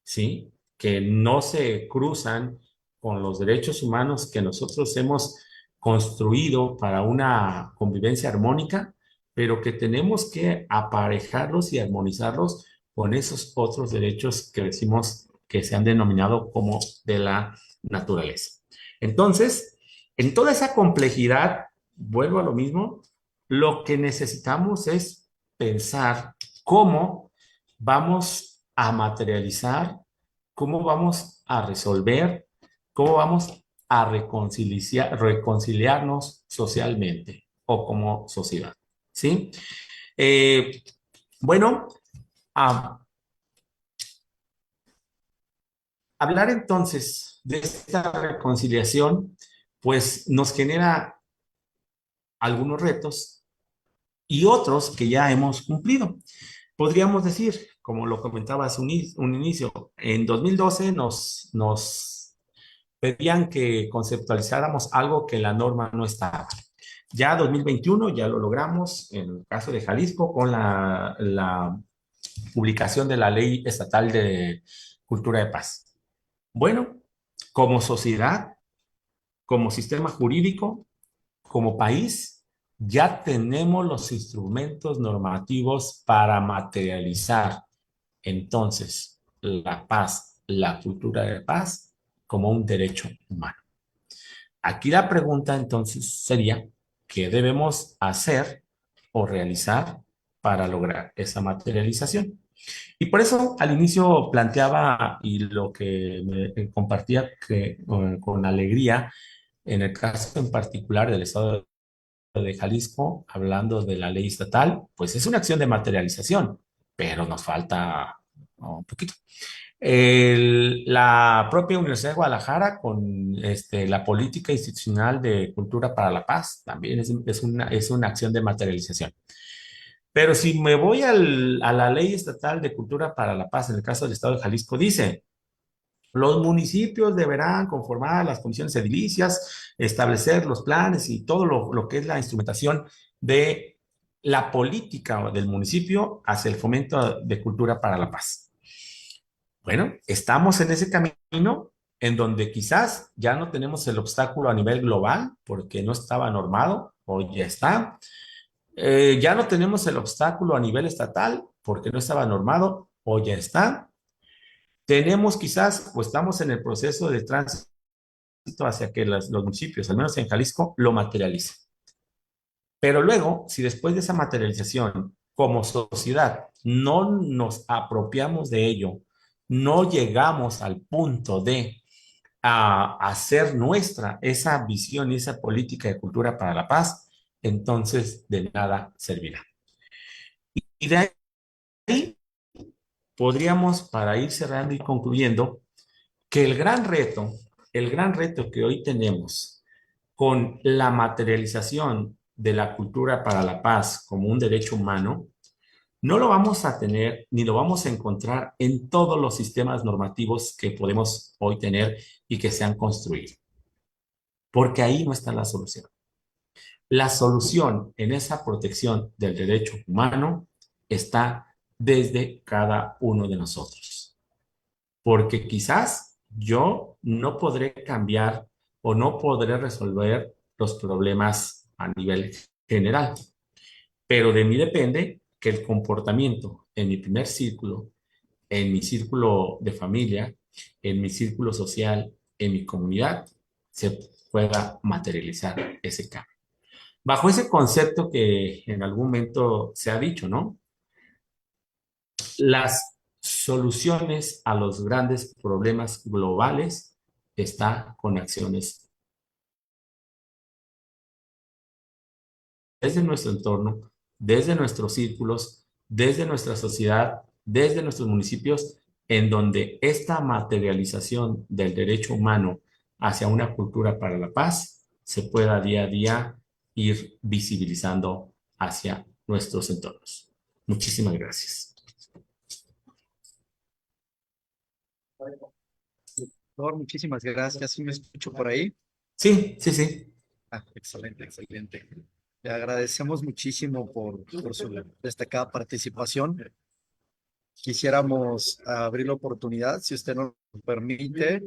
¿sí? Que no se cruzan con los derechos humanos que nosotros hemos construido para una convivencia armónica, pero que tenemos que aparejarlos y armonizarlos con esos otros derechos que decimos que se han denominado como de la naturaleza. Entonces, en toda esa complejidad, vuelvo a lo mismo, lo que necesitamos es pensar cómo vamos a materializar, cómo vamos a resolver, cómo vamos a reconciliarnos socialmente o como sociedad. ¿Sí? Eh, bueno, a hablar entonces de esta reconciliación, pues nos genera algunos retos y otros que ya hemos cumplido. Podríamos decir, como lo comentaba hace un inicio, en 2012 nos pedían que conceptualizáramos algo que la norma no estaba. Ya 2021 ya lo logramos en el caso de Jalisco con la publicación de la Ley Estatal de Cultura de Paz. Bueno, como sociedad, como sistema jurídico, como país, ya tenemos los instrumentos normativos para materializar entonces la paz, la cultura de paz, como un derecho humano. Aquí la pregunta entonces sería, ¿qué debemos hacer o realizar para lograr esa materialización? Y por eso al inicio planteaba y lo que me compartía que, con alegría, en el caso en particular del Estado de Jalisco, hablando de la ley estatal, pues es una acción de materialización, pero nos falta un poquito. La propia Universidad de Guadalajara con la política institucional de cultura para la paz también es una acción de materialización. Pero si me voy a la ley estatal de cultura para la paz, en el caso del Estado de Jalisco, dice, los municipios deberán conformar las comisiones edilicias, establecer los planes y todo lo que es la instrumentación de la política del municipio hacia el fomento de cultura para la paz. Bueno, estamos en ese camino en donde quizás ya no tenemos el obstáculo a nivel global porque no estaba normado, o ya está. Ya no tenemos el obstáculo a nivel estatal porque no estaba normado, o ya está. Tenemos quizás, o estamos en el proceso de tránsito hacia que los municipios, al menos en Jalisco, lo materialicen. Pero luego, si después de esa materialización, como sociedad, no nos apropiamos de ello, no llegamos al punto de hacer nuestra esa visión y esa política de cultura para la paz, entonces de nada servirá. Y de ahí podríamos, para ir cerrando y concluyendo, que el gran reto que hoy tenemos con la materialización de la cultura para la paz como un derecho humano, no lo vamos a tener ni lo vamos a encontrar en todos los sistemas normativos que podemos hoy tener y que se han construido, porque ahí no está la solución. La solución en esa protección del derecho humano está desde cada uno de nosotros, porque quizás yo no podré cambiar o no podré resolver los problemas a nivel general, pero de mí depende que el comportamiento en mi primer círculo, en mi círculo de familia, en mi círculo social, en mi comunidad, se pueda materializar ese cambio. Bajo ese concepto que en algún momento se ha dicho, ¿no? Las soluciones a los grandes problemas globales están con acciones desde nuestro entorno, desde nuestros círculos, desde nuestra sociedad, desde nuestros municipios, en donde esta materialización del derecho humano hacia una cultura para la paz se pueda día a día ir visibilizando hacia nuestros entornos. Muchísimas gracias. Doctor, muchísimas gracias. ¿Sí me escucho por ahí? Sí, sí, sí. Ah, excelente, excelente. Le agradecemos muchísimo por su destacada participación. Quisiéramos abrir la oportunidad, si usted nos lo permite,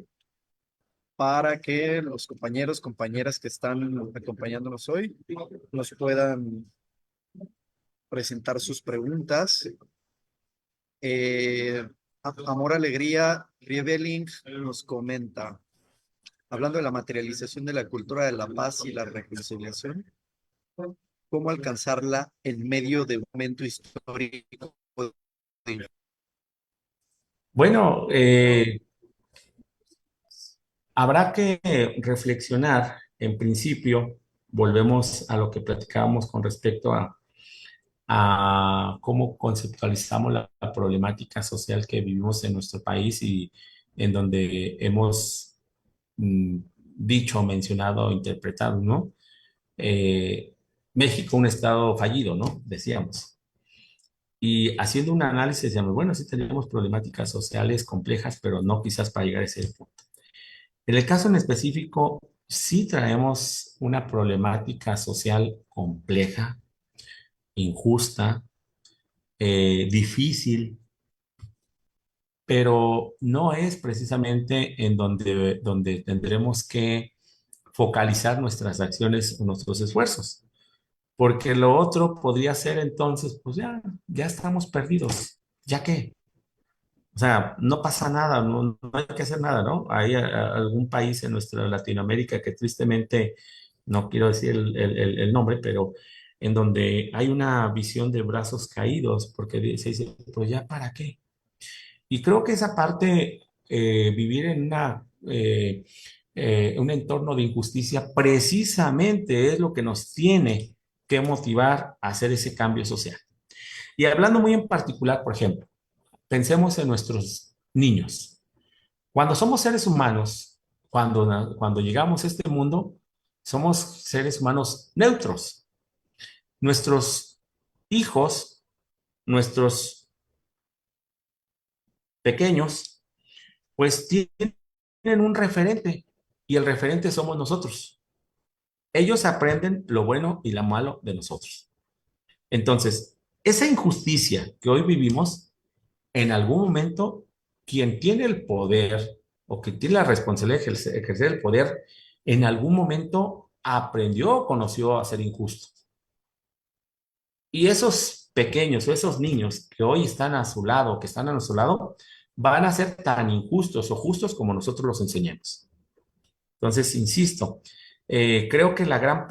para que los compañeros, compañeras que están acompañándonos hoy nos puedan presentar sus preguntas. Eh, Amor Alegría Riebeling nos comenta, hablando de la materialización de la cultura de la paz y la reconciliación, ¿cómo alcanzarla en medio de un momento histórico? Bueno, habrá que reflexionar, en principio, volvemos a lo que platicábamos con respecto a cómo conceptualizamos la problemática social que vivimos en nuestro país y en donde hemos dicho, mencionado, interpretado, ¿no? Eh, México, un estado fallido, ¿no? Decíamos. Y haciendo un análisis, decíamos, bueno, sí tenemos problemáticas sociales complejas, pero no quizás para llegar a ese punto. En el caso en específico, sí traemos una problemática social compleja, injusta, difícil, pero no es precisamente en donde tendremos que focalizar nuestras acciones o nuestros esfuerzos, porque lo otro podría ser entonces, pues ya estamos perdidos, ¿ya qué? O sea, no pasa nada, no hay que hacer nada, ¿no? Hay algún país en nuestra Latinoamérica que tristemente, no quiero decir el nombre, pero en donde hay una visión de brazos caídos, porque se dice, pues ya para qué. Y creo que esa parte, vivir en un entorno de injusticia, precisamente es lo que nos tiene que motivar a hacer ese cambio social. Y hablando muy en particular, por ejemplo, pensemos en nuestros niños. Cuando somos seres humanos, cuando llegamos a este mundo, somos seres humanos neutros. Nuestros hijos, nuestros pequeños, pues tienen un referente y el referente somos nosotros. Ellos aprenden lo bueno y lo malo de nosotros. Entonces, esa injusticia que hoy vivimos, en algún momento, quien tiene el poder o que tiene la responsabilidad de ejercer el poder, en algún momento aprendió o conoció a ser injusto. Y esos pequeños o esos niños que hoy están a su lado, que están a nuestro lado, van a ser tan injustos o justos como nosotros los enseñemos. Entonces, insisto, creo que la gran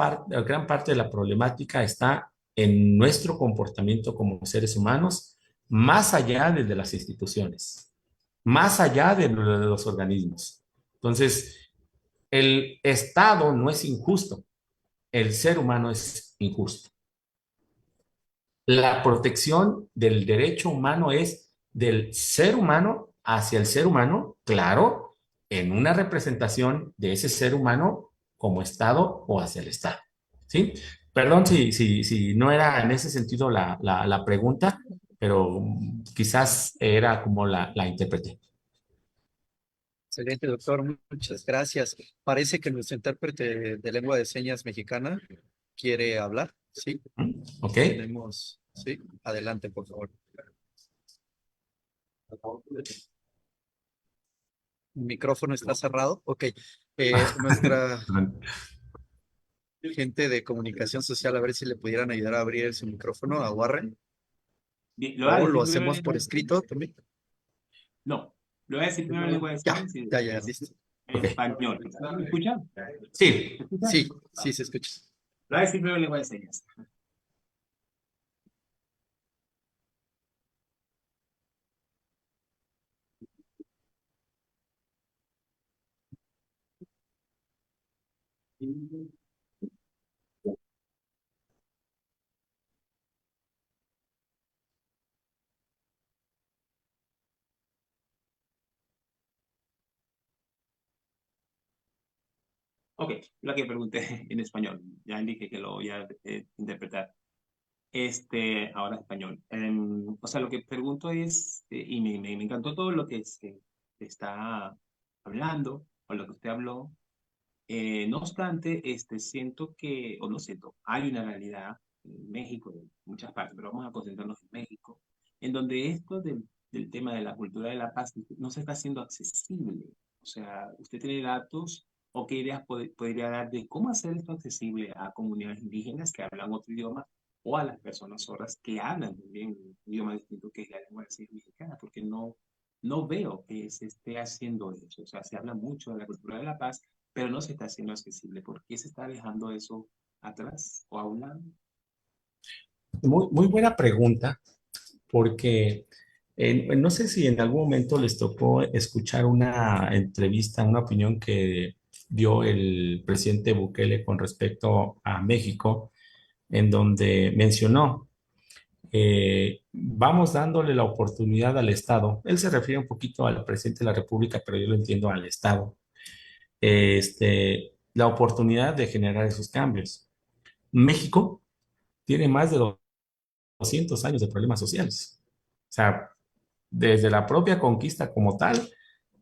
parte de la problemática está en nuestro comportamiento como seres humanos, más allá de las instituciones, más allá de los organismos. Entonces, el Estado no es injusto, el ser humano es injusto. La protección del derecho humano es del ser humano hacia el ser humano, claro, en una representación de ese ser humano como Estado o hacia el Estado. ¿Sí? Perdón si no era en ese sentido la pregunta, pero quizás era como la interpreté. Excelente, doctor. Muchas gracias. Parece que nuestro intérprete de lengua de señas mexicana quiere hablar. Sí, ¿Ok? tenemos. Sí, adelante, por favor. ¿El micrófono está cerrado? Ok. Nuestra gente de comunicación social, a ver si le pudieran ayudar a abrir su micrófono a Warren. Bien, ¿lo va a O decir lo primero en hacemos por lengua? escrito también. No, lo voy a decir primero en lengua de Ya, señas y ya, ya, después listo. en Ok. español. ¿Me escucha? Sí. ¿Me escucha? Sí, sí, se escucha. Lo voy a decir primero en lengua de señas. Ok, lo que pregunté en español. Ya indiqué que lo voy a interpretar. Ahora español. O sea, lo que pregunto es, y me encantó todo lo que se está hablando, o lo que usted habló. No obstante, siento que, o no siento, hay una realidad en México, en muchas partes, pero vamos a concentrarnos en México, en donde esto del tema de la cultura de la paz no se está haciendo accesible. O sea, ¿usted tiene datos o qué ideas podría dar de cómo hacer esto accesible a comunidades indígenas que hablan otro idioma o a las personas sordas que hablan también un idioma distinto que es la lengua de señas mexicana? Porque no veo que se esté haciendo eso. O sea, se habla mucho de la cultura de la paz, pero no se está haciendo accesible. ¿Por qué se está dejando eso atrás o a un lado? Muy buena pregunta, porque no sé si en algún momento les tocó escuchar una entrevista, una opinión que dio el presidente Bukele con respecto a México, en donde mencionó, vamos dándole la oportunidad al Estado. Él se refiere un poquito al presidente de la República, pero yo lo entiendo al Estado. La oportunidad de generar esos cambios. México tiene más de 200 años de problemas sociales. O sea, desde la propia conquista como tal,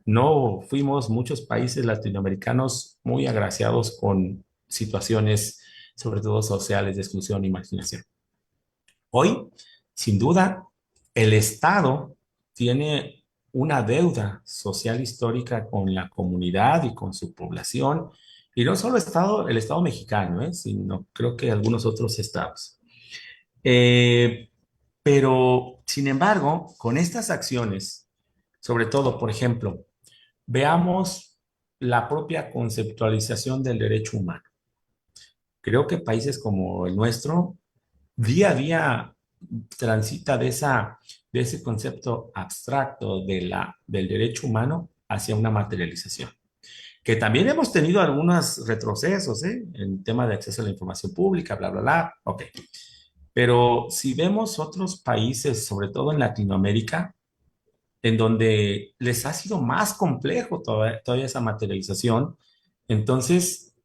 no fuimos muchos países latinoamericanos muy agraciados con situaciones, sobre todo sociales, de exclusión y marginación. Hoy, sin duda, el Estado tiene una deuda social histórica con la comunidad y con su población, y no solo el Estado mexicano, sino creo que algunos otros estados. Eh, pero, sin embargo, con estas acciones, sobre todo, por ejemplo, veamos la propia conceptualización del derecho humano. Creo que países como el nuestro, día a día, transita de ese concepto abstracto del derecho humano hacia una materialización. Que también hemos tenido algunos retrocesos, en tema de acceso a la información pública, bla, bla, bla. Ok. Pero si vemos otros países, sobre todo en Latinoamérica, en donde les ha sido más complejo toda esa materialización, entonces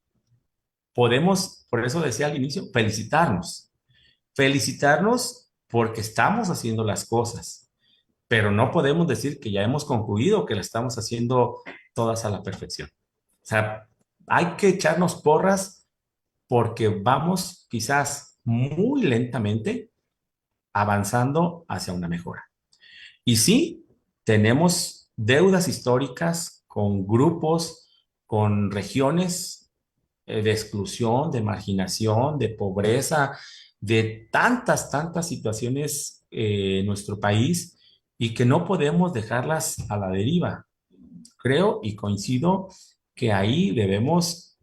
podemos, por eso decía al inicio, felicitarnos. Felicitarnos porque estamos haciendo las cosas, pero no podemos decir que ya hemos concluido, que la estamos haciendo todas a la perfección. O sea, hay que echarnos porras porque vamos quizás muy lentamente avanzando hacia una mejora. Y sí, tenemos deudas históricas con grupos, con regiones de exclusión, de marginación, de pobreza, de tantas situaciones en nuestro país y que no podemos dejarlas a la deriva. Creo y coincido que ahí debemos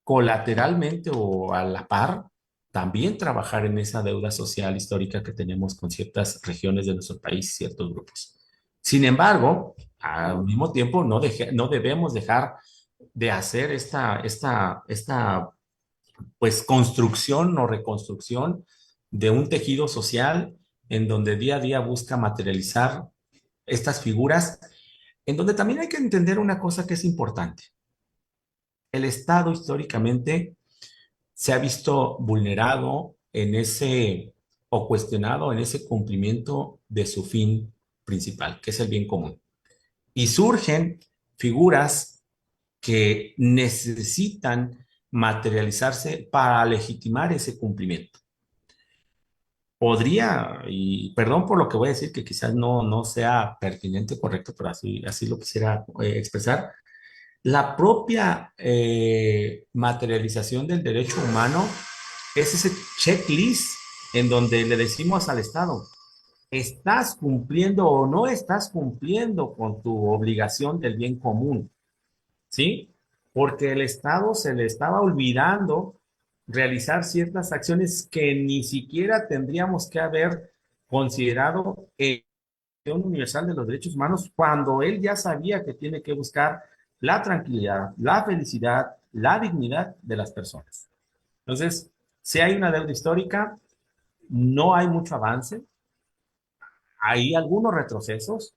colateralmente o a la par también trabajar en esa deuda social histórica que tenemos con ciertas regiones de nuestro país, ciertos grupos. Sin embargo, al mismo tiempo, no debemos dejar de hacer esta pues, construcción o reconstrucción de un tejido social en donde día a día busca materializar estas figuras, en donde también hay que entender una cosa que es importante. El Estado históricamente se ha visto vulnerado en ese o cuestionado en ese cumplimiento de su fin principal, que es el bien común. Y surgen figuras que necesitan materializarse para legitimar ese cumplimiento. Podría, y perdón por lo que voy a decir, que quizás no sea pertinente o correcto, pero así lo quisiera expresar, la propia materialización del derecho humano es ese checklist en donde le decimos al Estado, ¿estás cumpliendo o no estás cumpliendo con tu obligación del bien común? ¿Sí? Porque el Estado se le estaba olvidando realizar ciertas acciones que ni siquiera tendríamos que haber considerado en la Declaración Universal de los Derechos Humanos cuando él ya sabía que tiene que buscar la tranquilidad, la felicidad, la dignidad de las personas. Entonces, si hay una deuda histórica, no hay mucho avance, hay algunos retrocesos,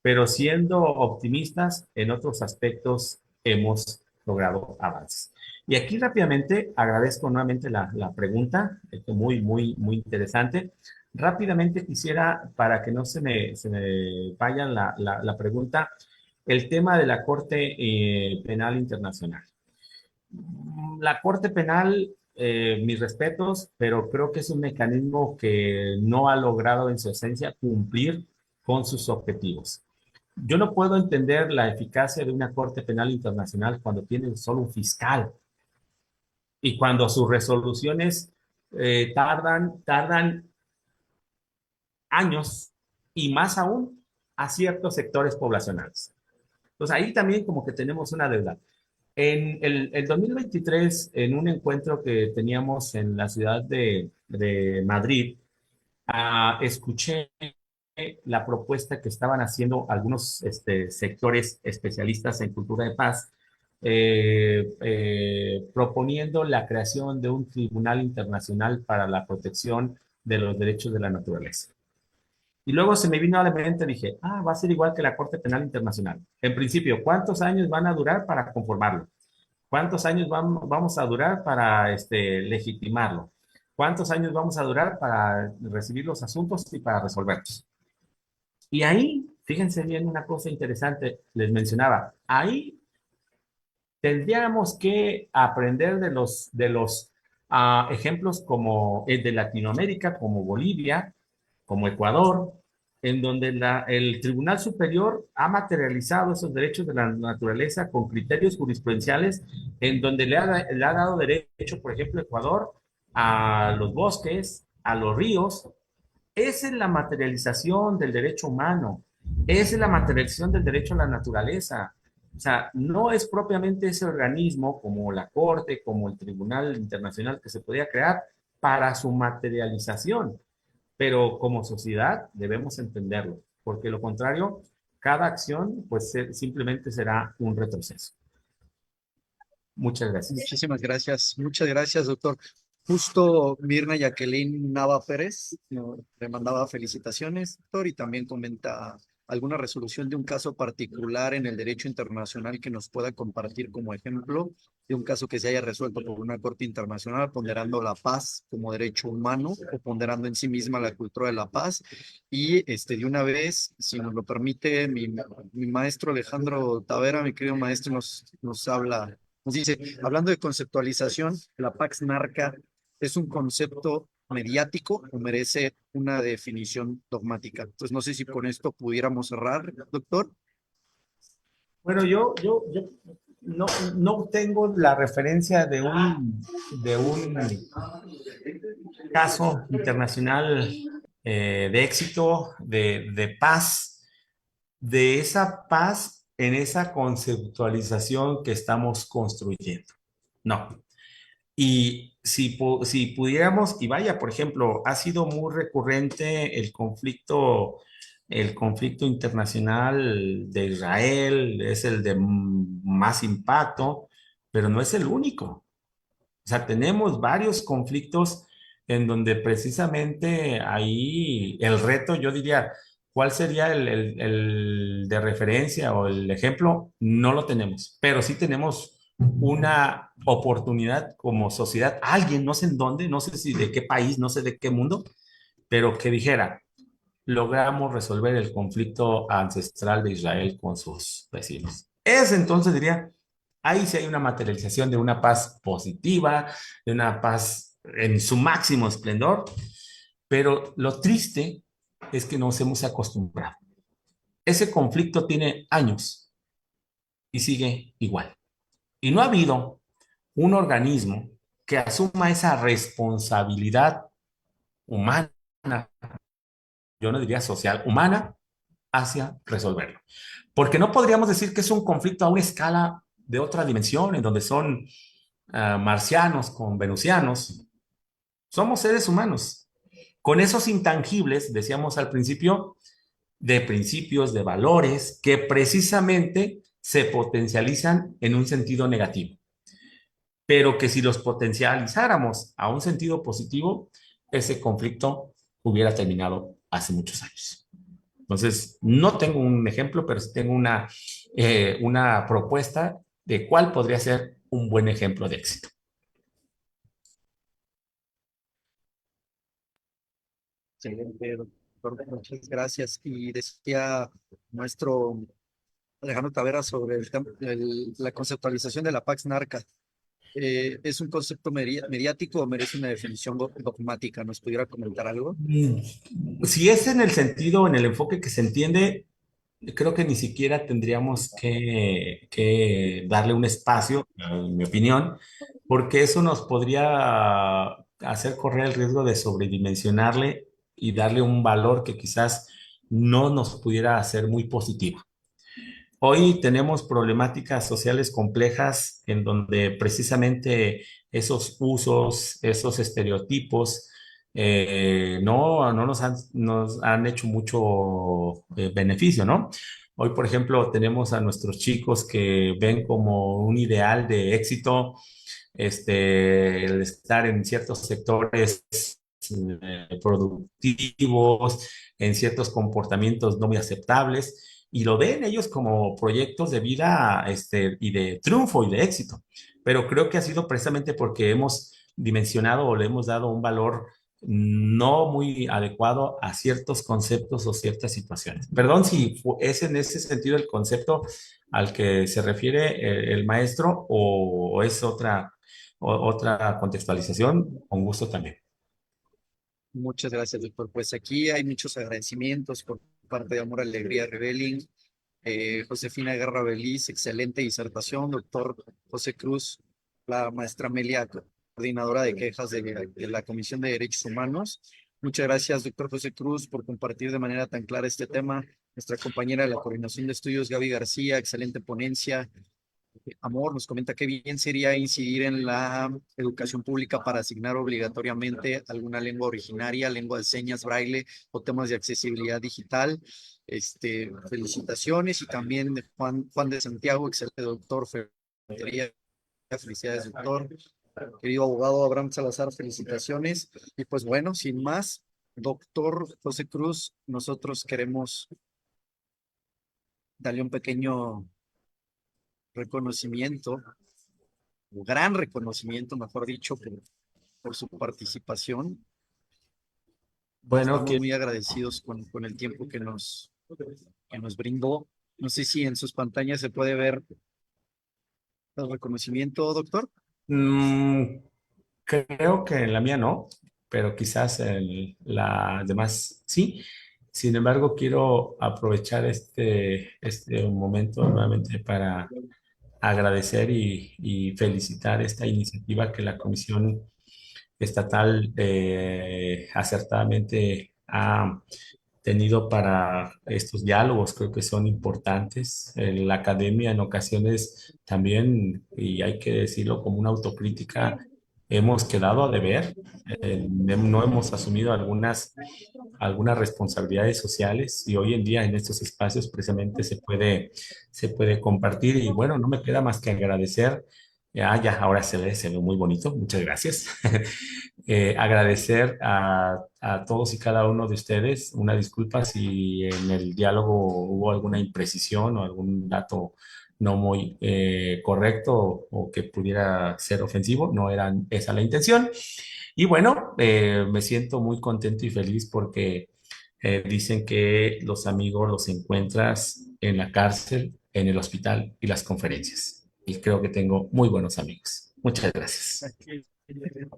pero siendo optimistas, en otros aspectos hemos logrado avances. Y aquí rápidamente agradezco nuevamente la pregunta, muy, muy, muy interesante. Rápidamente quisiera, para que no se me vaya la pregunta, el tema de la Corte Penal Internacional. La Corte Penal, mis respetos, pero creo que es un mecanismo que no ha logrado en su esencia cumplir con sus objetivos. Yo no puedo entender la eficacia de una Corte Penal Internacional cuando tiene solo un fiscal y cuando sus resoluciones tardan años y más aún a ciertos sectores poblacionales. Entonces ahí también como que tenemos una deuda. En el 2023, en un encuentro que teníamos en la ciudad de Madrid, escuché la propuesta que estaban haciendo algunos sectores especialistas en cultura de paz, proponiendo la creación de un tribunal internacional para la protección de los derechos de la naturaleza. Y luego se me vino a la mente, dije, va a ser igual que la Corte Penal Internacional. En principio, ¿cuántos años van a durar para conformarlo? ¿Cuántos años vamos a durar para legitimarlo? ¿Cuántos años vamos a durar para recibir los asuntos y para resolverlos? Y ahí, fíjense bien una cosa interesante, les mencionaba, ahí tendríamos que aprender de los ejemplos como el de Latinoamérica, como Bolivia, como Ecuador, en donde el Tribunal Superior ha materializado esos derechos de la naturaleza con criterios jurisprudenciales, en donde le ha dado derecho, por ejemplo, Ecuador, a los bosques, a los ríos. Esa es la materialización del derecho humano, esa es la materialización del derecho a la naturaleza. O sea, no es propiamente ese organismo como la Corte, como el Tribunal Internacional que se podía crear para su materialización, pero como sociedad debemos entenderlo, porque lo contrario, cada acción pues simplemente será un retroceso. Muchas gracias. Muchas gracias, doctor. Justo Mirna Jacqueline Nava Pérez le mandaba felicitaciones, doctor, y también comenta alguna resolución de un caso particular en el derecho internacional que nos pueda compartir como ejemplo de un caso que se haya resuelto por una corte internacional, ponderando la paz como derecho humano o ponderando en sí misma la cultura de la paz. Y de una vez, si nos lo permite, mi maestro Alejandro Tavera, mi querido maestro, nos habla. Nos dice, hablando de conceptualización, la Pax Narca es un concepto mediático o merece una definición dogmática. Entonces, no sé si con esto pudiéramos cerrar, doctor. Bueno, yo no tengo la referencia de un caso internacional de éxito, de paz, de esa paz en esa conceptualización que estamos construyendo. No. Y si pudiéramos, y vaya, por ejemplo, ha sido muy recurrente el conflicto internacional de Israel, es el de más impacto, pero no es el único. O sea, tenemos varios conflictos en donde precisamente ahí el reto, yo diría, ¿cuál sería el de referencia o el ejemplo? No lo tenemos, pero sí tenemos una oportunidad como sociedad, alguien, no sé en dónde, no sé si de qué país, no sé de qué mundo, pero que dijera, logramos resolver el conflicto ancestral de Israel con sus vecinos. Es entonces, diría, ahí sí hay una materialización de una paz positiva, de una paz en su máximo esplendor, pero lo triste es que nos hemos acostumbrado. Ese conflicto tiene años y sigue igual. Y no ha habido un organismo que asuma esa responsabilidad humana, yo no diría social, humana, hacia resolverlo. Porque no podríamos decir que es un conflicto a una escala de otra dimensión, en donde son marcianos con venusianos. Somos seres humanos. Con esos intangibles, decíamos al principio, de principios, de valores, que precisamente se potencializan en un sentido negativo. Pero que si los potencializáramos a un sentido positivo, ese conflicto hubiera terminado hace muchos años. Entonces, no tengo un ejemplo, pero sí tengo una propuesta de cuál podría ser un buen ejemplo de éxito. Excelente, doctor. Muchas gracias. Y decía nuestro Alejandro Tavera sobre la conceptualización de la Pax Narca. ¿Es un concepto mediático o merece una definición dogmática? ¿Nos pudiera comentar algo? Si es en el sentido, en el enfoque que se entiende, creo que ni siquiera tendríamos que darle un espacio, en mi opinión, porque eso nos podría hacer correr el riesgo de sobredimensionarle y darle un valor que quizás no nos pudiera hacer muy positivo. Hoy tenemos problemáticas sociales complejas en donde precisamente esos usos, esos estereotipos, no nos han hecho mucho beneficio, ¿no? Hoy, por ejemplo, tenemos a nuestros chicos que ven como un ideal de éxito el estar en ciertos sectores productivos, en ciertos comportamientos no muy aceptables, y lo ven ellos como proyectos de vida y de triunfo y de éxito. Pero creo que ha sido precisamente porque hemos dimensionado o le hemos dado un valor no muy adecuado a ciertos conceptos o ciertas situaciones. Perdón si es en ese sentido el concepto al que se refiere el maestro o es otra contextualización, con gusto también. Muchas gracias, doctor. Pues aquí hay muchos agradecimientos por parte de Amor, Alegría, Rebelling. Josefina Guerra Beliz, excelente disertación. Doctor José Cruz, la maestra Amelia, coordinadora de quejas de la Comisión de Derechos Humanos. Muchas gracias, doctor José Cruz, por compartir de manera tan clara este tema. Nuestra compañera de la Coordinación de Estudios, Gaby García, excelente ponencia. Amor nos comenta que bien sería incidir en la educación pública para asignar obligatoriamente alguna lengua originaria, lengua de señas, braille o temas de accesibilidad digital. Felicitaciones y también de Juan de Santiago, excelente doctor, felicidades doctor. Querido abogado Abraham Salazar, felicitaciones. Y pues bueno, sin más, doctor José Cruz, nosotros queremos darle un pequeño reconocimiento, un gran reconocimiento, mejor dicho, por su participación. Bueno, Estamos muy agradecidos con el tiempo que nos brindó. No sé si en sus pantallas se puede ver el reconocimiento, doctor. mm, creo que en la mía no, pero quizás en la demás sí. Sin embargo, quiero aprovechar este momento nuevamente para agradecer y felicitar esta iniciativa que la Comisión Estatal acertadamente ha tenido para estos diálogos. Creo que son importantes. En la academia en ocasiones también, y hay que decirlo como una autocrítica, hemos quedado a deber, no hemos asumido algunas responsabilidades sociales y hoy en día en estos espacios precisamente se puede compartir y bueno, no me queda más que agradecer. Ya, ahora se ve muy bonito, muchas gracias. Agradecer a todos y cada uno de ustedes. Una disculpa si en el diálogo hubo alguna imprecisión o algún dato no muy correcto o que pudiera ser ofensivo. No era esa la intención. Y bueno, me siento muy contento y feliz porque dicen que los amigos los encuentras en la cárcel, en el hospital y las conferencias. Y creo que tengo muy buenos amigos. Muchas gracias.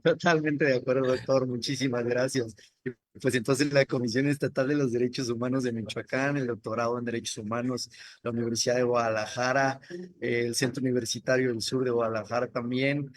Totalmente de acuerdo, doctor. Muchísimas gracias. Y pues entonces la Comisión Estatal de los Derechos Humanos de Michoacán, el doctorado en Derechos Humanos, la Universidad de Guadalajara, el Centro Universitario del Sur de Guadalajara también,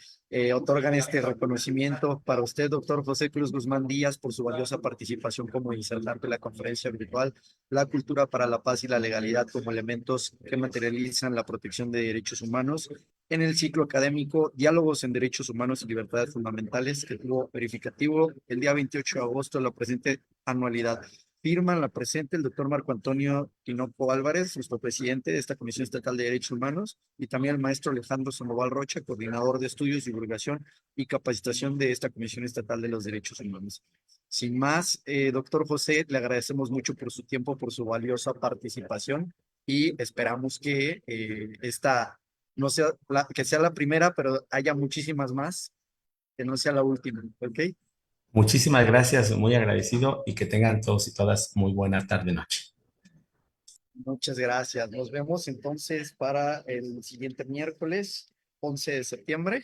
otorgan este reconocimiento para usted, doctor José Cruz Guzmán Díaz, por su valiosa participación como disertante de la conferencia virtual, La cultura para la paz y la legalidad como elementos que materializan la protección de derechos humanos en el ciclo académico Diálogos en Derechos Humanos y Libertades Fundamentales, que tuvo verificativo el día 28 de agosto de la presente anualidad. Firman la presente el doctor Marco Antonio Tinoco Álvarez, nuestro presidente de esta Comisión Estatal de Derechos Humanos, y también el maestro Alejandro Sandoval Rocha, coordinador de estudios, divulgación y capacitación de esta Comisión Estatal de los Derechos Humanos. Sin más, doctor José, le agradecemos mucho por su tiempo, por su valiosa participación y esperamos que esta no sea que sea la primera, pero haya muchísimas más, que no sea la última, ¿ok? Muchísimas gracias, muy agradecido y que tengan todos y todas muy buena tarde-noche. Muchas gracias. Nos vemos entonces para el siguiente miércoles, 11 de septiembre,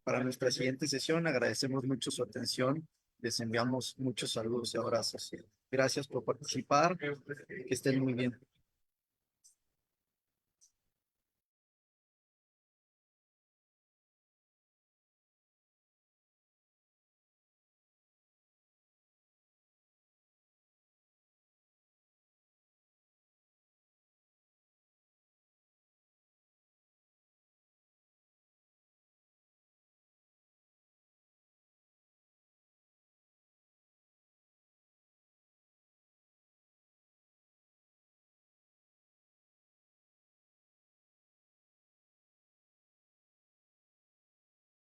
para nuestra siguiente sesión. Agradecemos mucho su atención. Les enviamos muchos saludos y abrazos. Gracias por participar. Que estén muy bien.